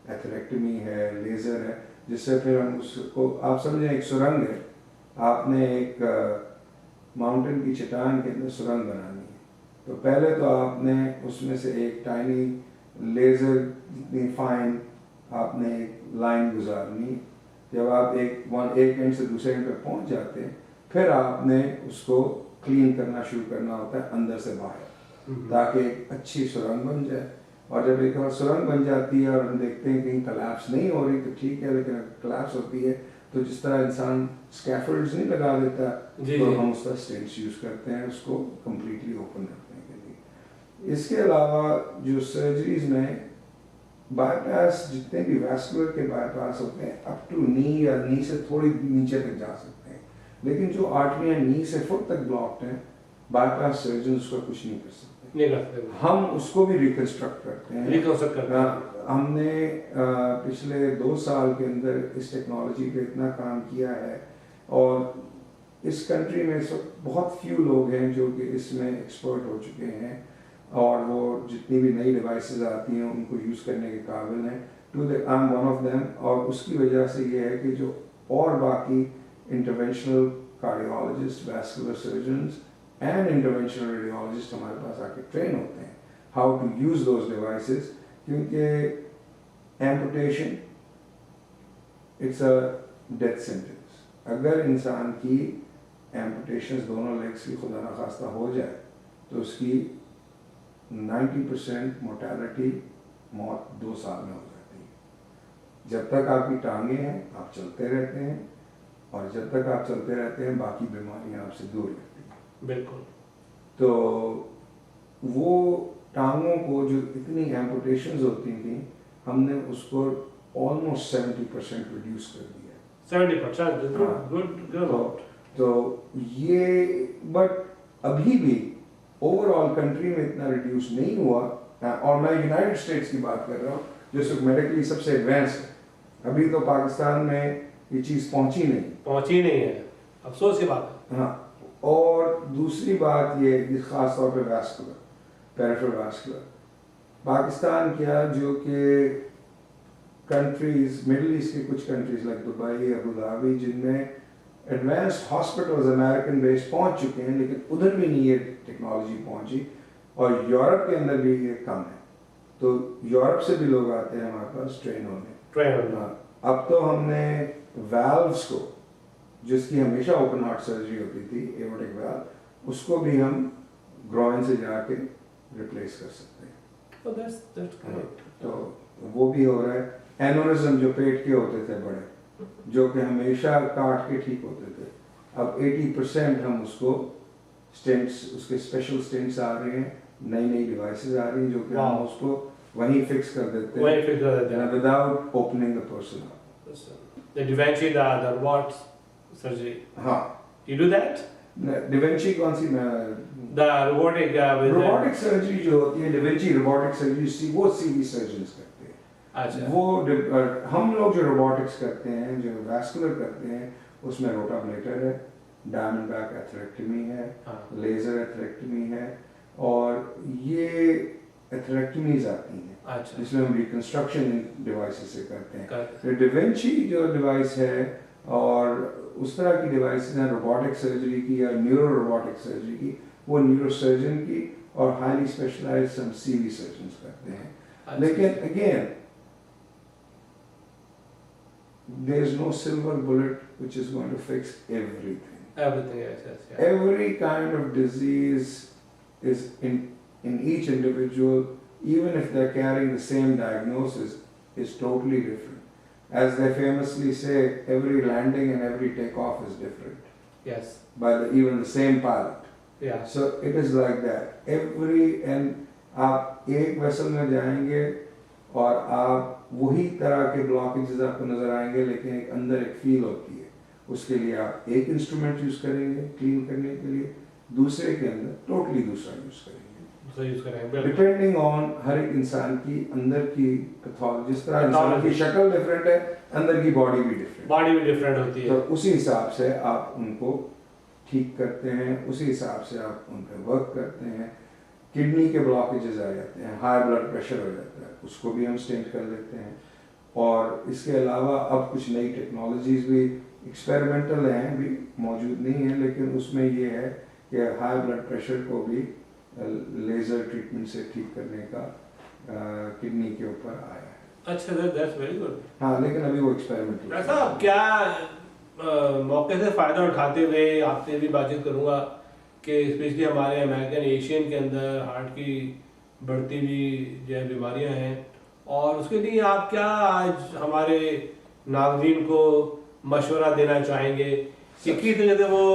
एथेरेक्टमी है, लेज़र है, जिससे फिर हम उसको आप समझें एक सुरंग है। आपने एक माउंटेन की चट्टान के अंदर सुरंग बनानी है, तो पहले तो आपने उसमें से एक टाइनी लेज़र जितनी फाइन आपने एक लाइन गुजारनी। जब आप एक एंड से दूसरे एंड पे पहुंच जाते हैं फिर आपने उसको क्लीन करना शुरू करना होता है अंदर से बाहर, ताकि एक अच्छी सुरंग बन जाए। और जब एक बार सुरंग बन जाती है और हम देखते हैं कहीं कोलैप्स नहीं हो रही तो ठीक है, लेकिन अगर कोलैप्स होती है तो जिस तरह इंसान स्कैफोल्ड्स नहीं लगा देता तो हम उसका स्टेंट्स यूज़ करते हैं उसको कम्प्लीटली ओपन रखने के लिए। इसके अलावा जो सर्जरीज में बाईपास जितने भी वैस्कुलर के बाईपास होते हैं अप टू नी या नी से थोड़ी नीचे तक जा सकते हैं, लेकिन जो आर्टरियाँ नी से फुट तक ब्लॉक्ड हैं बाईपास सर्जन उसका कुछ नहीं कर सकते। हम उसको भी रिकंस्ट्रक्ट करते हैं। हमने पिछले 2 साल के अंदर इस टेक्नोलॉजी पे इतना काम किया है और इस कंट्री में सब बहुत फ्यू लोग हैं जो कि इसमें एक्सपर्ट हो चुके हैं और वो जितनी भी नई डिवाइसेस आती हैं उनको यूज़ करने के काबिल हैं। I am one of them. और उसकी वजह से ये है कि जो और बाकी interventional cardiologist, vascular surgeons and interventional radiologist हमारे पास आके ट्रेन होते हैं how to use those devices, क्योंकि amputation it's a death sentence. अगर इंसान की एम्पुटेशन दोनों लेग्स की खुदा न खास्ता हो जाए तो उसकी 90% मोर्टेलिटी, मौत 2 साल में हो जाती है। जब तक आपकी टांगे हैं आप चलते रहते हैं, और जब तक आप चलते रहते हैं बाकी बीमारियां आपसे दूर रहती हैं। बिल्कुल। तो वो टांगों को जो इतनी एम्पुटेशंस होती थी हमने उसको ऑलमोस्ट 70% रिड्यूस कर दिया। 70%? गुड। तो ये बट अभी भी ओवरऑल कंट्री में इतना रिड्यूस नहीं हुआ। और मैं यूनाइटेड स्टेट्स की बात कर रहा हूँ जो सिर्फ मेडिकली सबसे एडवांस है। अभी तो पाकिस्तान में ये चीज़ पहुंची नहीं है, अफसोस की बात है। हाँ, और दूसरी बात ये ख़ास तौर पे वैस्कुलर, पेरिफेरल वैस्कुलर, पाकिस्तान क्या जो कि कंट्रीज, मिडिल ईस्ट की कुछ countries like Dubai, Abu Dhabi, जिनमें एडवांस्ड हॉस्पिटल्स अमेरिकन बेस्ड पहुंच चुके हैं, लेकिन उधर भी नहीं ये टेक्नोलॉजी पहुंची, और यूरोप के अंदर भी ये कम है। तो यूरोप से भी लोग आते हैं हमारे पास ट्रेन होने। अब तो हमने वाल्व्स को, जिसकी हमेशा ओपन हार्ट सर्जरी होती थी, एओर्टिक वाल्व, उसको भी हम ग्रॉइन से जाके रिप्लेस कर सकते हैं। Oh, that's great. तो वो भी हो रहा है। एनोरिज्म जो पेट के होते थे बड़े, जो कि हमेशा काट के ठीक होते थे, अब 80% हम उसको स्टेंट्स, उसके स्पेशल स्टेंट्स आ रहे हैं, नई डिवाइसेस आ रही हैं जो कि हम उसको वहीं फिक्स कर देते हैं without opening the person up. The Da Vinci, the robot surgery. हाँ, You do that? डिवेंची कौन सी? The robotic. रोबोटिक सर्जरी जो होती है, डिवेंची रोबोटिक सर्जरी, वो सीवी सर्जन्स करते हैं। अच्छा। वो हम लोग जो रोबोटिक्स करते हैं, जो वैस्कुलर करते हैं, उसमें रोटाब्लेटर है, डायमंड बैक एथरेक्टमी है, लेजर एथरेक्टमी है, और ये एथरेक्टमीज आती हैं। अच्छा। जिसमें हम रिकंस्ट्रक्शन डिवाइसेस से करते हैं। तो डिवेंची जो डिवाइस है और उस तरह की डिवाइसेस हैं रोबोटिक सर्जरी की या न्यूरो रोबोटिक सर्जरी की, वो न्यूरो सर्जन की और हाईली स्पेशलाइज्ड हम सीवी सर्जन्स करते हैं। लेकिन again there is no silver bullet which is going to fix everything. Everything, yes. Every kind of disease is in each individual, even if they're carrying the same diagnosis, is totally different. As they famously say, every landing and every takeoff is different. Yes. By even the same pilot. Yeah. So it is like that. आप एक vessel में जाएंगे और आप वही तरह के blockages आपको नजर आएंगे, लेकिन एक अंदर एक फील होती है। उसके लिए आप एक इंस्ट्रूमेंट यूज करेंगे क्लीन करने के लिए, दूसरे के अंदर टोटली दूसरा यूज करेंगे, डिपेंडिंग ऑन हर एक इंसान की अंदर की पैथोलॉजी। जिस तरह इंसान की शक्ल डिफरेंट है, अंदर की बॉडी भी डिफरेंट होती है। तो उसी हिसाब से आप उनको ठीक करते हैं, उसी हिसाब से आप उन पर वर्क करते हैं। किडनी के ब्लॉकेजेस आ जाते हैं, हाई ब्लड प्रेशर हो जाता है, उसको भी हम स्टेंट कर लेते हैं। और इसके अलावा अब कुछ नई टेक्नोलॉजीज भी एक्सपेरिमेंटल हैं, भी मौजूद नहीं है, लेकिन उसमें ये है कि हाई ब्लड प्रेशर को भी लेज़र ट्रीटमेंट से ठीक करने का किडनी के ऊपर आया है। अच्छा, दैट्स वेरी गुड। हाँ, लेकिन अभी वो एक्सपेरिमेंटल। ऐसा क्या मौके से फ़ायदा उठाते हुए आपसे भी बातचीत करूँगा कि स्पेशली हमारे अमेरिकन एशियन के अंदर हार्ट की बढ़ती हुई जो है बीमारियाँ हैं, और उसके लिए आप क्या आज हमारे नाज़रीन को मशवरा देना चाहेंगे कि किस तरह से वो,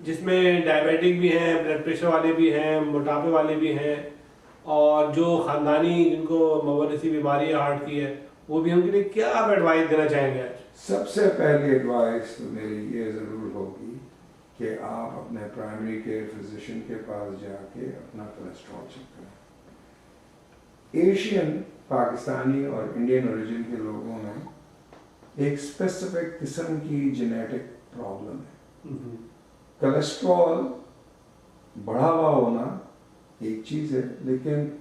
जिसमें डायबिटिक भी हैं, ब्लड प्रेशर वाले भी हैं, मोटापे वाले भी हैं, और जो ख़ानदानी जिनको मवारसी बीमारी हार्ट की है, वो भी उनके लिए क्या आप एडवाइस देना चाहेंगे आज? सबसे पहली एडवाइस तो मेरी ये ज़रूर होगी कि आप अपने प्राइमरी केयर फिजिशियन के पास जाके अपना कोलेस्ट्रॉल चेक करें। एशियन, पाकिस्तानी और इंडियन ओरिजिन के लोगों में एक स्पेसिफिक किस्म की जेनेटिक प्रॉब्लम है। कोलेस्ट्रॉल बढ़ा हुआ होना एक चीज़ है, लेकिन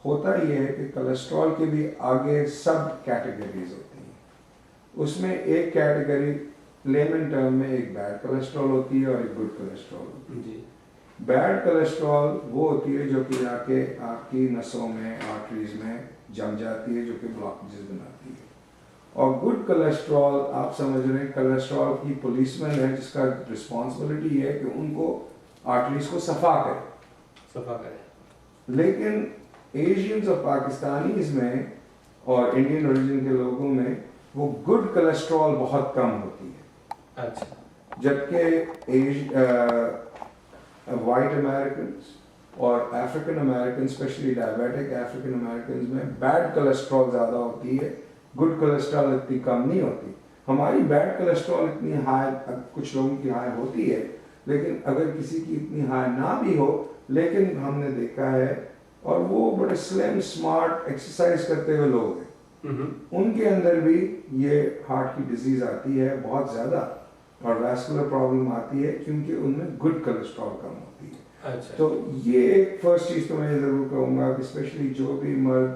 होता ये है कि कोलेस्ट्रॉल के भी आगे सब कैटेगरीज होती हैं। उसमें एक कैटेगरी लेमन टर्म में एक बैड कोलेस्ट्रॉल होती है और एक गुड कोलेस्ट्रॉल होती है। जी। बैड कोलेस्ट्रॉल वो होती है जो कि जाके आपकी नसों में, आर्टरीज में जम जाती है, जो कि ब्लॉकेजेस बनाती है। और गुड कोलेस्ट्रॉल आप समझ रहे हैं, कोलेस्ट्रॉल की पुलिसमैन है जिसका रिस्पॉन्सिबिलिटी है कि उनको आर्टरीज को सफा करे। लेकिन एशियंस और पाकिस्तानीज में और इंडियन ओरिजिन के लोगों में वो गुड कोलेस्ट्रॉल बहुत कम होती है। अच्छा। जबकि वाइट अमेरिकन और African American, specially diabetic African American में बैड कोलेस्ट्रॉल ज़्यादा होती है, गुड कोलेस्ट्रॉल इतनी कम नहीं होती। हमारी बैड कोलेस्ट्रॉल इतनी हाई, कुछ लोगों की हाई होती है, लेकिन अगर किसी की इतनी हाई ना भी हो, लेकिन हमने देखा है, और वो बड़े स्लिम स्मार्ट एक्सरसाइज करते हुए लोग हैं, उनके अंदर भी ये हार्ट की डिजीज आती है बहुत ज़्यादा, और वैस्कुलर प्रॉब्लम आती है क्योंकि उनमें गुड कोलेस्ट्रॉल कम होती है। अच्छा। तो ये एक फर्स्ट चीज़ तो मैं ज़रूर कहूँगा कि स्पेशली जो भी मर्द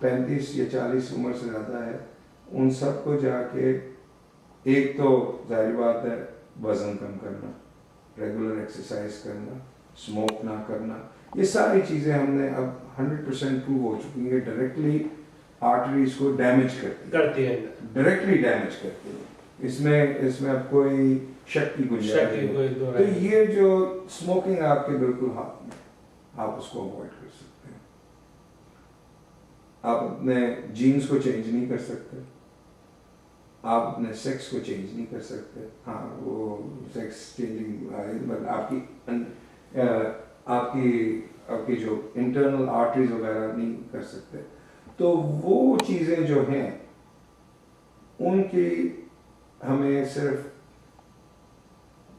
35 या 40 उम्र से ज़्यादा है, उन सबको जाके एक तो जाहिर बात है वज़न कम करना, रेगुलर एक्सरसाइज करना, स्मोक ना करना, ये सारी चीज़ें हमने अब 100% प्रूव हो चुकी हैं, डायरेक्टली आर्टरीज को डैमेज करती है, डायरेक्टली डैमेज करती है। इसमें अब कोई शक की गुंजाइश नहीं। तो ये जो स्मोकिंग आपके बिल्कुल हाथ में, आप उसको अवॉइड कर सकते हैं। आप अपने जीन्स को चेंज नहीं कर सकते, आप अपने सेक्स को चेंज नहीं कर सकते। हाँ, वो सेक्स चेंजिंग मतलब आपकी जो इंटरनल आर्टरीज वगैरह नहीं कर सकते। तो वो चीज़ें जो हैं उनकी हमें सिर्फ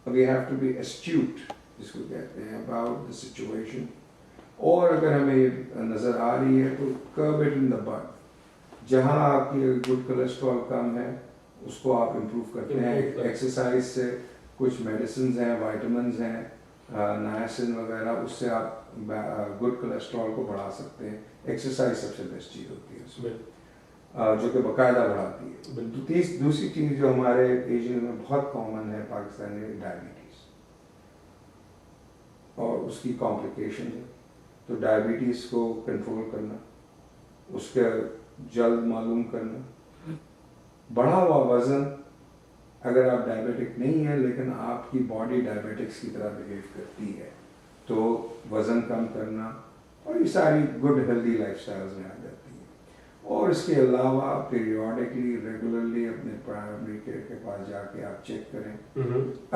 we have to be astute, जिसको कहते हैं, अबाउट द सिचुएशन, और अगर हमें नज़र आ रही है तो कर्ब इट इन द बड। जहाँ आपकी गुड कोलेस्ट्रॉल कम है उसको आप इम्प्रूव करते हैं एक्सरसाइज से, कुछ मेडिसिन हैं, वाइटामिन हैं, नायासिन वगैरह, उससे आप गुड कोलेस्ट्रॉल को बढ़ा सकते हैं। एक्सरसाइज सबसे बेस्ट चीज़ होती है उसमें, जो कि बाकायदा बढ़ाती है। तो दूसरी चीज़ जो हमारे एशिया में बहुत कॉमन है पाकिस्तान में, डायबिटीज़ और उसकी कॉम्प्लिकेशन है। तो डायबिटीज़ को कंट्रोल करना, उसके जल्द मालूम करना, बढ़ा हुआ वज़न, अगर आप डायबिटिक नहीं है लेकिन आपकी बॉडी डायबिटिक्स की तरह बिहेव करती है, तो वज़न कम करना, और ये सारी गुड हेल्दी लाइफस्टाइल्स में आ जाती है। और इसके अलावा पीरियोडिकली रेगुलरली अपने प्राइमरी केयर के पास जाके आप चेक करें।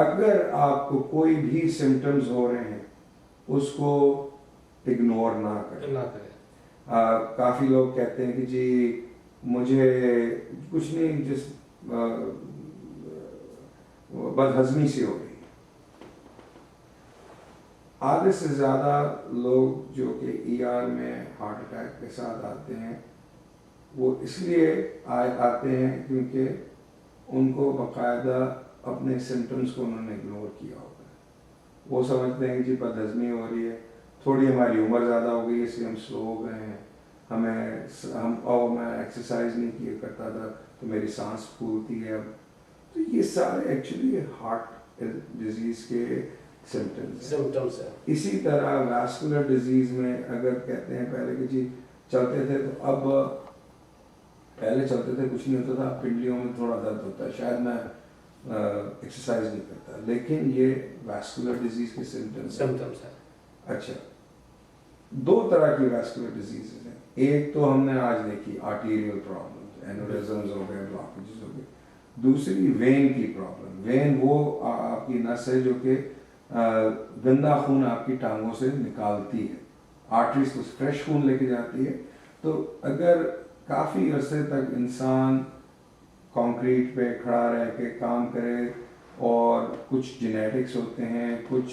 अगर आपको कोई भी सिम्टम्स हो रहे हैं उसको इग्नोर ना करें। काफ़ी लोग कहते हैं कि जी मुझे कुछ नहीं, जिस बदहज़मी सी हो रही है। आधे से ज़्यादा लोग जो कि ER में हार्ट अटैक के साथ आते हैं, वो इसलिए आते हैं क्योंकि उनको बाकायदा अपने सिम्टम्स को उन्होंने इग्नोर किया होता है। वो समझते हैं कि जी बदहज़मी हो रही है, थोड़ी हमारी उम्र ज़्यादा हो गई इसलिए हम स्लो हो गए हैं, मैं एक्सरसाइज नहीं किया करता था तो मेरी सांस फूलती है अब। तो ये सारे एक्चुअली हार्ट डिजीज़ के सिम्टम्स हैं। इसी तरह वैस्कुलर डिजीज़ में अगर कहते हैं पहले कि जी चलते थे, तो अब पहले चलते थे कुछ नहीं होता था, पिंडलियों में थोड़ा दर्द होता है, शायद मैं एक्सरसाइज नहीं करता, लेकिन ये वैस्कुलर डिजीज़ के सिम्टम्स हैं। अच्छा, दो तरह की वैस्कुलर डिजीज़ हैं। एक तो हमने आज देखी आर्टीरियल प्रॉब्लम, एनोरिज्म्स हो गए, ब्लॉकेजेस हो गए। दूसरी वेन की प्रॉब्लम। वेन वो आपकी नस है जो कि गंदा खून आपकी टांगों से निकालती है, आर्टरीज को फ्रेश खून लेके जाती है। तो अगर काफ़ी अरसे तक इंसान कंक्रीट पे खड़ा रह के काम करे, और कुछ जेनेटिक्स होते हैं, कुछ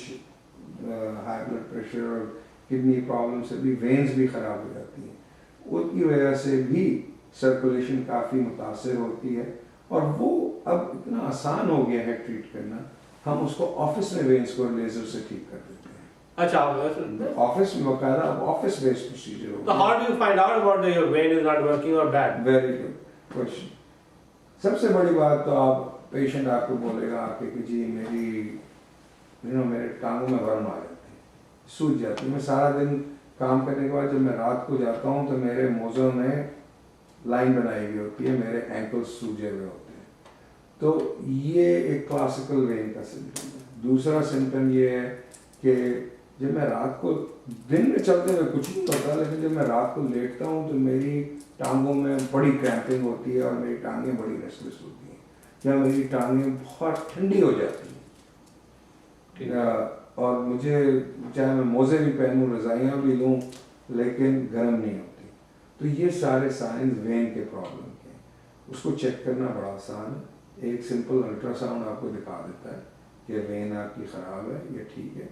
हाई ब्लड प्रेशर और किडनी प्रॉब्लम से भी वेन्स भी ख़राब हो जाती हैं, उनकी वजह से भी सर्कुलेशन काफ़ी मुतासर होती है। और वो अब इतना आसान हो गया है ट्रीट करना हम उसको ऑफिस में वेन्स को लेजर से ठीक कर देते हैं। अच्छा, ऑफिस में बकायदा अब ऑफिस बेस्ड प्रोसीजर तो होगा। How do you find out about that your when is not working और बैड? Very good question. सबसे बड़ी बात तो आप पेशेंट आपको बोलेगा आके कि जी मेरे टांगों में वर्म आ जाते हैं, सूज जाती है। मैं सारा दिन काम करने के बाद जब मैं रात को जाता हूँ तो मेरे मोज़ों में लाइन बनाई हुई होती है, मेरे एंकल्स सूजे हुए होते हैं। तो ये एक क्लासिकल वेन का सिम्टम है। दूसरा सिम्टम ये है कि जब मैं रात को, दिन में चलते हुए कुछ नहीं होता, लेकिन जब मैं रात को लेटता हूँ तो मेरी टांगों में बड़ी क्रैम्पिंग होती है और मेरी टांगें बड़ी रेस्टलेस होती हैं, या मेरी टांगें बहुत ठंडी हो जाती हैं। और मुझे चाहे मैं मोज़े भी पहनूँ, रज़ाइयाँ भी लूँ, लेकिन गर्म नहीं होती। तो ये सारे साइंस वेन के प्रॉब्लम के हैं। उसको चेक करना बड़ा आसान है। एक सिंपल अल्ट्रासाउंड आपको दिखा देता है कि वेन आपकी ख़राब है या ठीक है,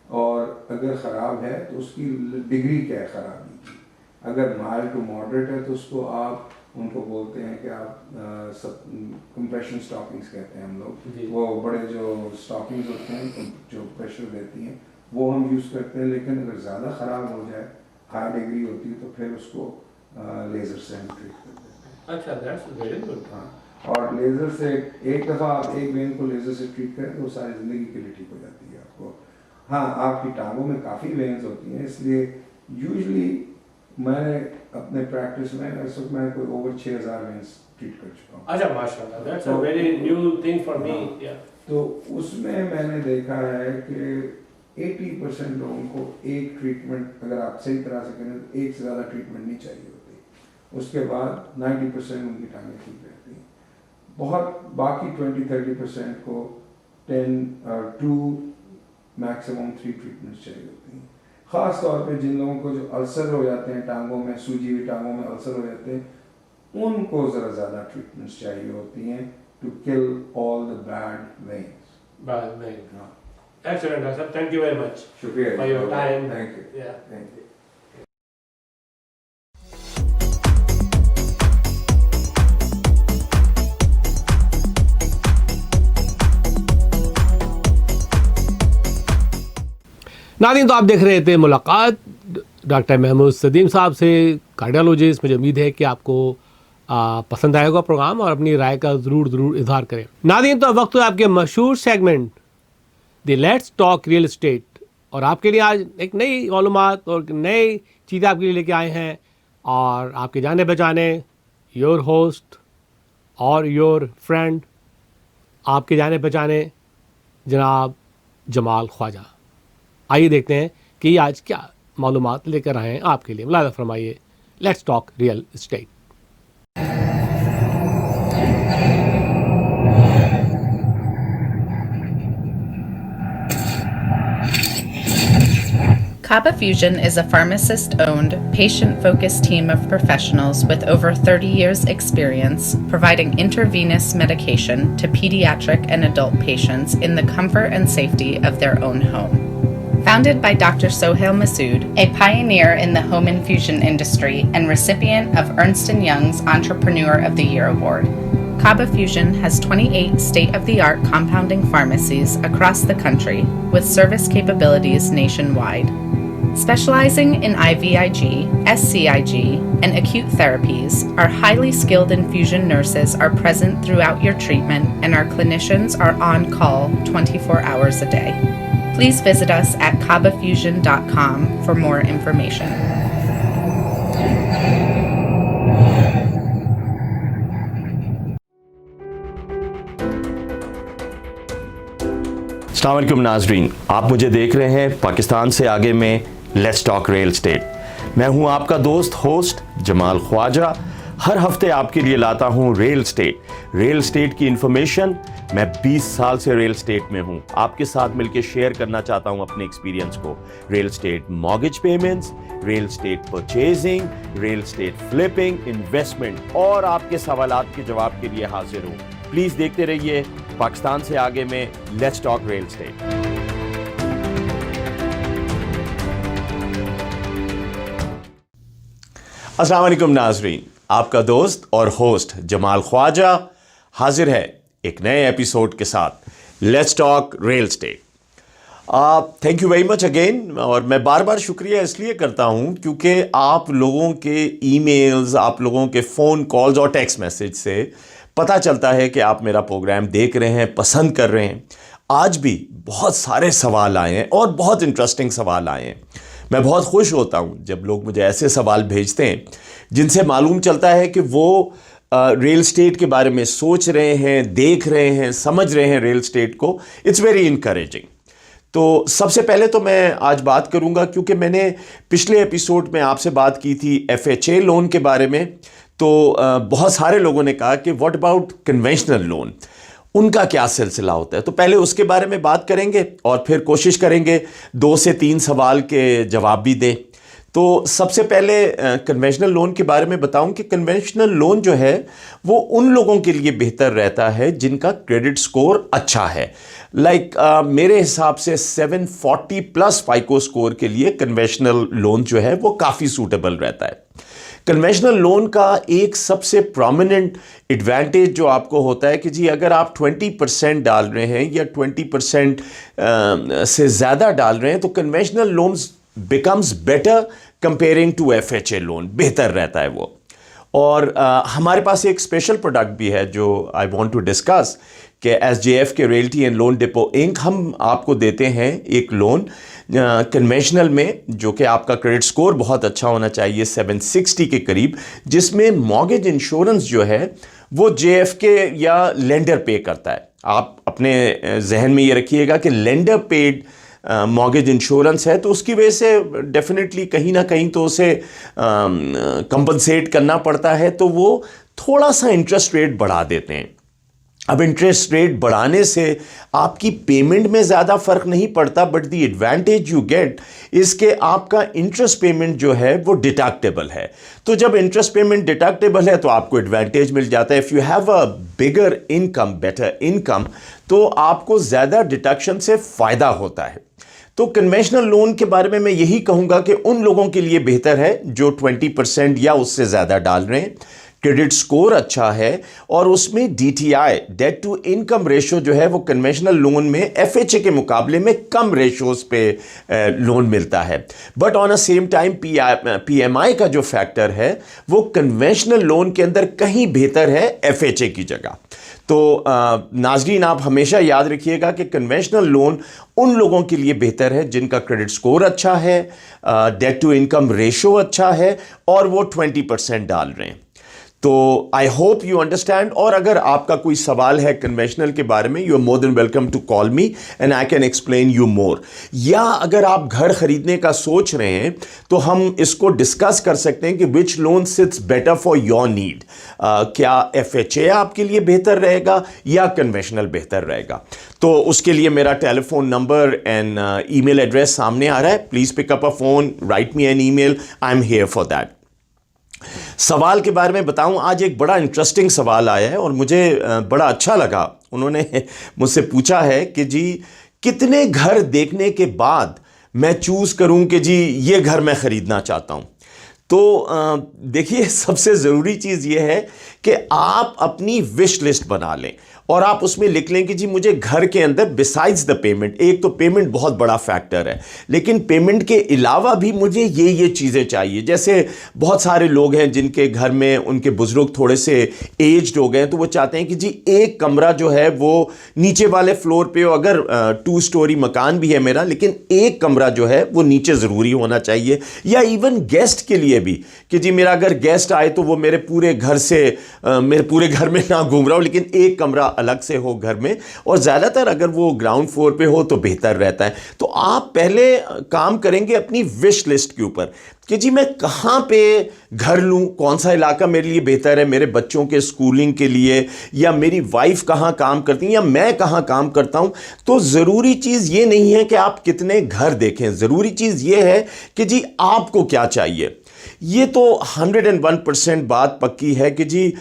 और अगर ख़राब है तो उसकी डिग्री क्या है ख़राबी की। अगर माइल्ड टू मॉडरेट है तो उसको आप उनको बोलते हैं कि आप कंप्रेशन स्टॉकिंग्स कहते हैं हम लोग, वो बड़े जो स्टॉकिंग्स होते हैं जो प्रेशर देती हैं वो हम यूज़ करते हैं। लेकिन अगर ज़्यादा ख़राब हो जाए, हाई डिग्री होती है, तो फिर उसको लेज़र से हम ट्रीट कर देते हैं। अच्छा, दैट्स वेरी गुड। हाँ, और लेज़र से एक दफ़ा आप एक वेन को लेज़र से ट्रीट करें तो सारी ज़िंदगी के लिए ठीक हो जाती है आपको। हाँ, आपकी टांगों में काफ़ी वेन्स होती हैं, इसलिए यूजुअली मैंने अपने प्रैक्टिस में इस वक्त मैं कोई ओवर 6000 वेन्स ट्रीट कर चुका हूँ। अच्छा, माशाल्लाह, that's a very new thing for me. तो उसमें मैंने देखा है कि 80% लोगों को एक ट्रीटमेंट अगर आप सही तरह से करें तो एक से ज़्यादा ट्रीटमेंट नहीं चाहिए होती। उसके बाद 90% उनकी टांगें ठीक रहती हैं। बहुत बाकी 20-30% को 2 मैक्सिमम 3 ट्रीटमेंट्स चाहिए होती हैं। ख़ास तौर पे जिन लोगों को जो अल्सर हो जाते हैं टांगों में, सूजी हुई टांगों में अल्सर हो जाते हैं, उनको ज़रा ज़्यादा ट्रीटमेंट्स चाहिए होती हैं to kill all the bad veins. Bad vein. Excellent, sir. Thank you very much. शुक्रिया For your time. Thank you. Yeah. Thank you. नाज़रीन, तो आप देख रहे थे मुलाकात डॉक्टर महमूद सदीम साहब से, कार्डियोलॉजिस्ट। मुझे उम्मीद है कि आपको पसंद आएगा प्रोग्राम और अपनी राय का ज़रूर इजहार करें। नाज़रीन, तो वक्त है आपके मशहूर segment the let's talk real estate, और आपके लिए आज एक नई मालूमात और नई चीज़ें आपके लिए लेके आए हैं, और आपके जाने बचाने योर होस्ट और योर फ्रेंड, आपके जाने पहचाने जनाब जमाल ख्वाजा। आइए देखते हैं कि आज क्या मालूमात लेकर आए हैं आपके लिए। मुलाज़ा फरमाइए, let's talk real estate. Kaba Fusion is a pharmacist-owned, patient-focused team of professionals with over 30 years' experience providing intravenous medication to pediatric and adult patients in the comfort and safety of their own home. Founded by Dr. Sohail Masood, a pioneer in the home infusion industry and recipient of Ernst & Young's Entrepreneur of the Year Award, Kaba Fusion has 28 state-of-the-art compounding pharmacies across the country with service capabilities nationwide. Specializing in IVIG, SCIG, and acute therapies, our highly skilled infusion nurses are present throughout your treatment, and our clinicians are on call 24 hours a day. Please visit us at kabafusion.com for more information. अस्सलाम वालेकुम नाजरीन, आप मुझे देख रहे हैं पाकिस्तान से आगे में लेट्स टॉक रियल एस्टेट। मैं हूं आपका दोस्त होस्ट जमाल ख्वाजा। हर हफ्ते आपके लिए लाता हूं रियल एस्टेट की इंफॉर्मेशन। मैं 20 साल से रियल एस्टेट में हूं, आपके साथ मिलकर शेयर करना चाहता हूं अपने एक्सपीरियंस को। Real estate mortgage payments, real estate purchasing, real estate flipping, investment और आपके सवालात के जवाब के लिए हाजिर हूं। प्लीज देखते रहिए पाकिस्तान से आगे में लेट्स टॉक रियल एस्टेट। अस्सलाम वालेकुम नाजरीन, आपका दोस्त और होस्ट जमाल ख्वाजा हाजिर है एक नए एपिसोड के साथ। Let's talk real estate. Thank you very much again. और मैं बार बार शुक्रिया इसलिए करता हूं क्योंकि आप लोगों के ईमेल्स, आप लोगों के फ़ोन कॉल्स और टेक्स्ट मैसेज से पता चलता है कि आप मेरा प्रोग्राम देख रहे हैं, पसंद कर रहे हैं। आज भी बहुत सारे सवाल आए हैं और बहुत इंटरेस्टिंग सवाल आए हैं। मैं बहुत खुश होता हूं जब लोग मुझे ऐसे सवाल भेजते हैं जिनसे मालूम चलता है कि वो रियल एस्टेट के बारे में सोच रहे हैं, देख रहे हैं, समझ रहे हैं रियल एस्टेट को। It's very encouraging. तो सबसे पहले तो मैं आज बात करूंगा क्योंकि मैंने पिछले एपिसोड में आपसे बात की थी FHA लोन के बारे में। तो बहुत सारे लोगों ने कहा कि व्हाट अबाउट कन्वेंशनल लोन, उनका क्या सिलसिला होता है। तो पहले उसके बारे में बात करेंगे और फिर कोशिश करेंगे 2 से 3 सवाल के जवाब भी दें। तो सबसे पहले कन्वेंशनल लोन के बारे में बताऊं कि कन्वेंशनल लोन जो है वो उन लोगों के लिए बेहतर रहता है जिनका क्रेडिट स्कोर अच्छा है। मेरे हिसाब से 740 प्लस फाइको स्कोर के लिए कन्वेंशनल लोन जो है वो काफ़ी सूटेबल रहता है। कन्वेंशनल लोन का एक सबसे प्रोमिनेंट एडवांटेज जो आपको होता है कि जी अगर आप 20% डाल रहे हैं या 20% से ज़्यादा डाल रहे हैं तो conventional loans becomes better comparing to FHA loan, बेहतर रहता है वो। और हमारे पास एक स्पेशल प्रोडक्ट भी है जो आई वांट टू डिस्कस कि SJF के realty and loan depot Inc हम आपको देते हैं एक लोन कन्वेंशनल में, जो कि आपका क्रेडिट स्कोर बहुत अच्छा होना चाहिए 760 के करीब, जिसमें मॉर्गेज इंश्योरेंस जो है वो JFK या लेंडर पे करता है। आप अपने जहन में ये रखिएगा कि लेंडर पेड मॉर्गेज इंश्योरेंस है, तो उसकी वजह से डेफिनेटली कहीं ना कहीं तो उसे कंपनसेट करना पड़ता है, तो वो थोड़ा सा इंटरेस्ट रेट बढ़ा देते हैं। अब इंटरेस्ट रेट बढ़ाने से आपकी पेमेंट में ज़्यादा फ़र्क नहीं पड़ता, but the advantage you get इसके आपका इंटरेस्ट पेमेंट जो है वो डिडक्टेबल है। तो जब इंटरेस्ट पेमेंट डिडक्टेबल है तो आपको एडवांटेज मिल जाता है। If you have a bigger income, better income, तो आपको ज़्यादा डिडक्शन से फ़ायदा होता है। तो कन्वेंशनल लोन के बारे में मैं यही कहूँगा कि उन लोगों के लिए बेहतर है जो 20% या उससे ज़्यादा डाल रहे हैं, क्रेडिट स्कोर अच्छा है और उसमें DTI, debt to income ratio जो है वो कन्वेंशनल लोन में FHA के मुकाबले में कम रेशोज पे लोन मिलता है। But on a same time PMI का जो फैक्टर है वो कन्वेंशनल लोन के अंदर कहीं बेहतर है FHA की जगह। तो नाजरीन, आप हमेशा याद रखिएगा कि कन्वेंशनल लोन उन लोगों के लिए बेहतर है जिनका क्रेडिट स्कोर अच्छा है, डेट टू इनकम रेशो अच्छा है और वो 20% डाल रहे हैं। तो आई होप यू अंडरस्टैंड। और अगर आपका कोई सवाल है कन्वेंशनल के बारे में, you are more than welcome to call me and I can explain you more. या अगर आप घर खरीदने का सोच रहे हैं तो हम इसको डिस्कस कर सकते हैं कि which loan sits better for your need. क्या FHA आपके लिए बेहतर रहेगा या कन्वेंशनल बेहतर रहेगा। तो उसके लिए मेरा telephone number and email address सामने आ रहा है। Please pick up a phone, write me an email, I am here for that. सवाल के बारे में बताऊं, आज एक बड़ा इंटरेस्टिंग सवाल आया है और मुझे बड़ा अच्छा लगा। उन्होंने मुझसे पूछा है कि जी कितने घर देखने के बाद मैं चूज़ करूं कि जी ये घर मैं ख़रीदना चाहता हूं। तो देखिए, सबसे ज़रूरी चीज़ ये है कि आप अपनी विश लिस्ट बना लें और आप उसमें लिख लें कि जी मुझे घर के अंदर बिसाइड्स द पेमेंट, एक तो पेमेंट बहुत बड़ा फैक्टर है, लेकिन पेमेंट के अलावा भी मुझे ये चीज़ें चाहिए। जैसे बहुत सारे लोग हैं जिनके घर में उनके बुजुर्ग थोड़े से एज्ड हो गए, तो वो चाहते हैं कि जी एक कमरा जो है वो नीचे वाले फ्लोर पे हो। अगर 2 स्टोरी मकान भी है मेरा, लेकिन एक कमरा जो है वो नीचे ज़रूरी होना चाहिए। या इवन गेस्ट के लिए भी कि जी मेरा अगर गेस्ट आए तो वो मेरे पूरे घर से मेरे पूरे घर में ना घूम रहा हो, लेकिन एक कमरा अलग से हो घर में, और ज़्यादातर अगर वो ग्राउंड फ्लोर पे हो तो बेहतर रहता है। तो आप पहले काम करेंगे अपनी विश लिस्ट के ऊपर कि जी मैं कहाँ पे घर लूँ, कौन सा इलाका मेरे लिए बेहतर है, मेरे बच्चों के स्कूलिंग के लिए, या मेरी वाइफ कहाँ काम करती है या मैं कहाँ काम करता हूँ। तो ज़रूरी चीज़ ये नहीं है कि आप कितने घर देखें, ज़रूरी चीज़ ये है कि जी आपको क्या चाहिए। ये तो 101% बात पक्की है कि जी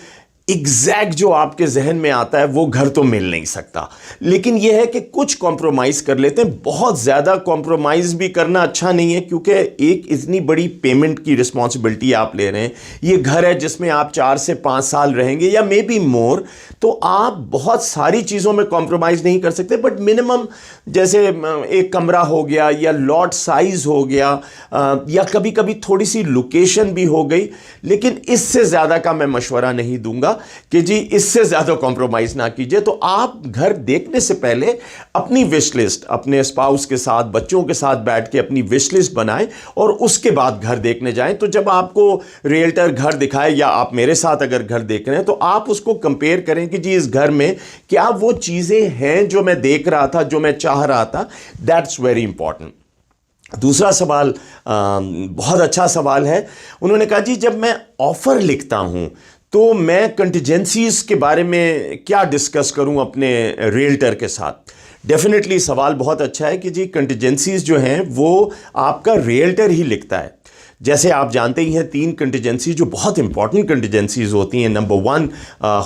एग्जैक्ट जो आपके जहन में आता है वो घर तो मिल नहीं सकता, लेकिन यह है कि कुछ कॉम्प्रोमाइज़ कर लेते हैं। बहुत ज़्यादा कॉम्प्रोमाइज़ भी करना अच्छा नहीं है, क्योंकि एक इतनी बड़ी पेमेंट की रिस्पॉन्सिबिलिटी आप ले रहे हैं। ये घर है जिसमें आप 4 से 5 साल रहेंगे या मे बी मोर, तो आप बहुत सारी चीज़ों में कॉम्प्रोमाइज़ नहीं कर सकते, बट मिनिमम जैसे एक कमरा हो गया या लॉट साइज़ हो गया या कभी कभी थोड़ी सी लोकेशन भी हो गई, लेकिन इससे ज़्यादा का मैं मशवरा नहीं दूंगा कि जी इससे ज़्यादा कॉम्प्रोमाइज़ ना कीजिए। तो आप घर देखने से पहले अपनी विश लिस्ट अपने स्पाउस के साथ, बच्चों के साथ बैठ के अपनी विश लिस्ट बनाएं और उसके बाद घर देखने जाएं। तो जब आपको रियल्टर घर दिखाए या आप मेरे साथ अगर घर देख रहे हैं, तो आप उसको कंपेयर करें कि जी इस घर में क्या वो चीज़ें हैं जो मैं देख रहा था, जो मैं चाह रहा था। That's very important. दूसरा सवाल बहुत अच्छा सवाल है। उन्होंने कहा जी जब मैं ऑफ़र लिखता हूं तो मैं कंटिजेंसीज के बारे में क्या डिस्कस करूं अपने रियल्टर के साथ। डेफिनेटली सवाल बहुत अच्छा है कि जी कंटिजेंसीज जो हैं वो आपका रियल्टर ही लिखता है। जैसे आप जानते ही हैं 3 कंटिजेंसी जो बहुत इंपॉर्टेंट कंटिजेंसीज होती हैं। Number 1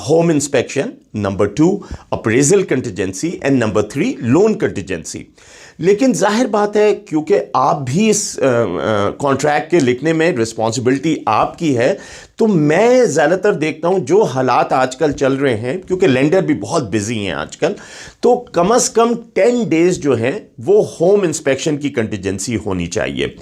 home inspection, number 2 appraisal contingency and number 3 loan contingency. लेकिन जाहिर बात है क्योंकि आप भी इस कॉन्ट्रैक्ट के लिखने में रिस्पॉन्सिबिलिटी आपकी है, तो मैं ज़्यादातर देखता हूं जो हालात आजकल चल रहे हैं, क्योंकि लेंडर भी बहुत बिजी हैं आजकल, तो कम से कम 10 डेज जो हैं वो होम इंस्पेक्शन की कंटिजेंसी होनी चाहिए।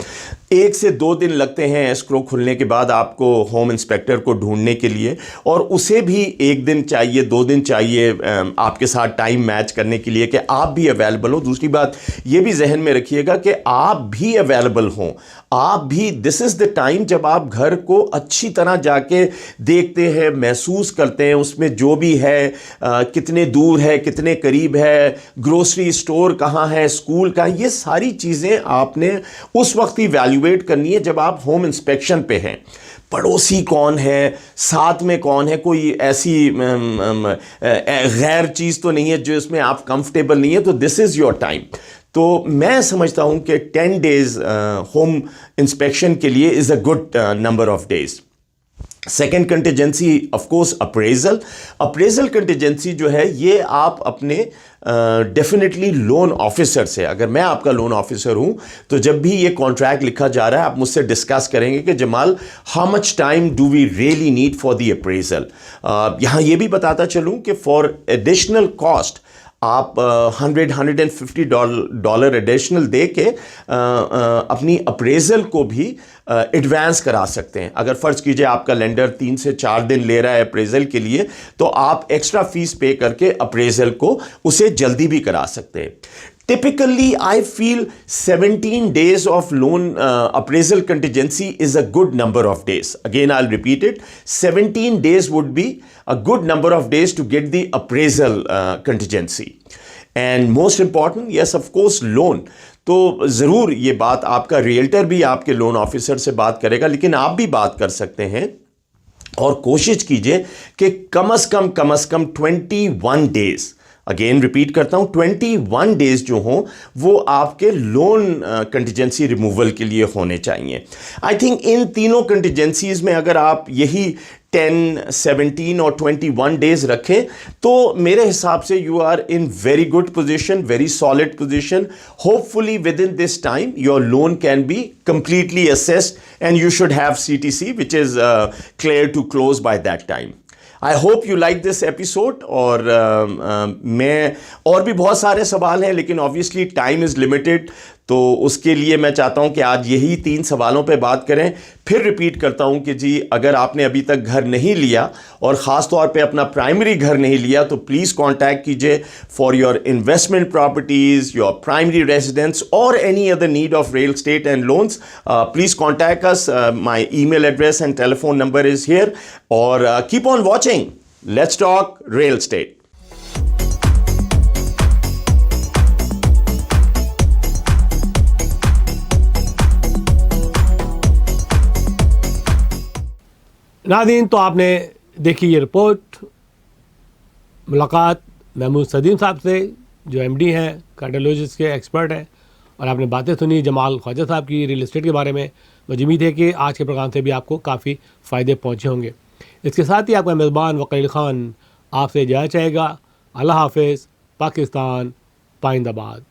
1 से 2 दिन लगते हैं एस्क्रो खुलने के बाद आपको होम इंस्पेक्टर को ढूंढने के लिए, और उसे भी 1 दिन चाहिए, 2 दिन चाहिए आपके साथ टाइम मैच करने के लिए कि आप भी अवेलेबल हो। दूसरी बात ये भी जहन में रखिएगा कि आप भी अवेलेबल हों, आप भी, दिस इज़ द टाइम जब आप घर को अच्छी तरह जाके देखते हैं, महसूस करते हैं उसमें जो भी है, कितने दूर है, कितने करीब है, ग्रोसरी स्टोर कहाँ है, स्कूल कहाँ, ये सारी चीज़ें आपने उस वक्त ही वैल्यूएट करनी है जब आप होम इंस्पेक्शन पे हैं। पड़ोसी कौन है, साथ में कौन है, कोई ऐसी गैर चीज़ तो नहीं है जो इसमें आप कंफर्टेबल नहीं है, तो दिस इज़ योर टाइम। तो मैं समझता हूं कि 10 डेज होम इंस्पेक्शन के लिए is a good number of days. Second contingency of course appraisal. Appraisal contingency जो है ये आप अपने डेफिनेटली लोन ऑफिसर से, अगर मैं आपका लोन ऑफिसर हूं तो जब भी ये कॉन्ट्रैक्ट लिखा जा रहा है आप मुझसे डिस्कस करेंगे कि Jamal how much time do we really need for the appraisal. यहाँ ये भी बताता चलूँ कि फॉर एडिशनल कॉस्ट आप $150 एडिशनल दे के अपनी अप्रेजल को भी एडवांस करा सकते हैं। अगर फ़र्ज़ कीजिए आपका लेंडर 3 से 4 दिन ले रहा है अप्रेजल के लिए, तो आप एक्स्ट्रा फीस पे करके अप्रेजल को उसे जल्दी भी करा सकते हैं। Typically, I feel 17 days of loan appraisal contingency is a good number of days. Again, I'll repeat it. 17 days would be a good number of days to get the appraisal contingency. And most important, yes, of course, loan. तो ज़रूर ये बात आपका realtor भी आपके loan officer से बात करेगा, लेकिन आप भी बात कर सकते हैं और कोशिश कीजिए कि कम से कम 21 डेज, अगेन रिपीट करता हूं, 21 डेज जो हों वो आपके लोन कंटिजेंसी रिमूवल के लिए होने चाहिए। आई थिंक इन तीनों कंटिजेंसीज में अगर आप यही 10, 17 और 21 डेज रखें तो मेरे हिसाब से you are in very good position, very solid position. Hopefully within this time your loan can be completely assessed and you should have CTC which is clear to close by that time. I hope you like this episode. और मैं और भी बहुत सारे सवाल हैं, लेकिन obviously time is limited, तो उसके लिए मैं चाहता हूं कि आज यही 3 सवालों पे बात करें। फिर रिपीट करता हूं कि जी अगर आपने अभी तक घर नहीं लिया और ख़ास तौर पे अपना प्राइमरी घर नहीं लिया, तो प्लीज़ कांटेक्ट कीजिए for your investment properties, your primary residence और any other need of real estate and loans. Please contact us. My email address and telephone number is here. और keep on watching let's talk real estate. नाज़रीन, तो आपने देखी ये report, मुलाकात महमूद सदीम साहब से जो MD हैं, कार्डियोलॉजिस्ट के एक्सपर्ट हैं, और आपने बातें सुनी जमाल ख्वाजा साहब की रियल एस्टेट के बारे में। मुझे उम्मीद है कि आज के प्रोग्राम से भी आपको काफ़ी फ़ायदे पहुँचे होंगे। इसके साथ ही आपका मेज़बान वकील ख़ान आपसे इजाज़त चाहेगा। अल्लाह हाफ़िज़। पाकिस्तान पाइंदाबाद।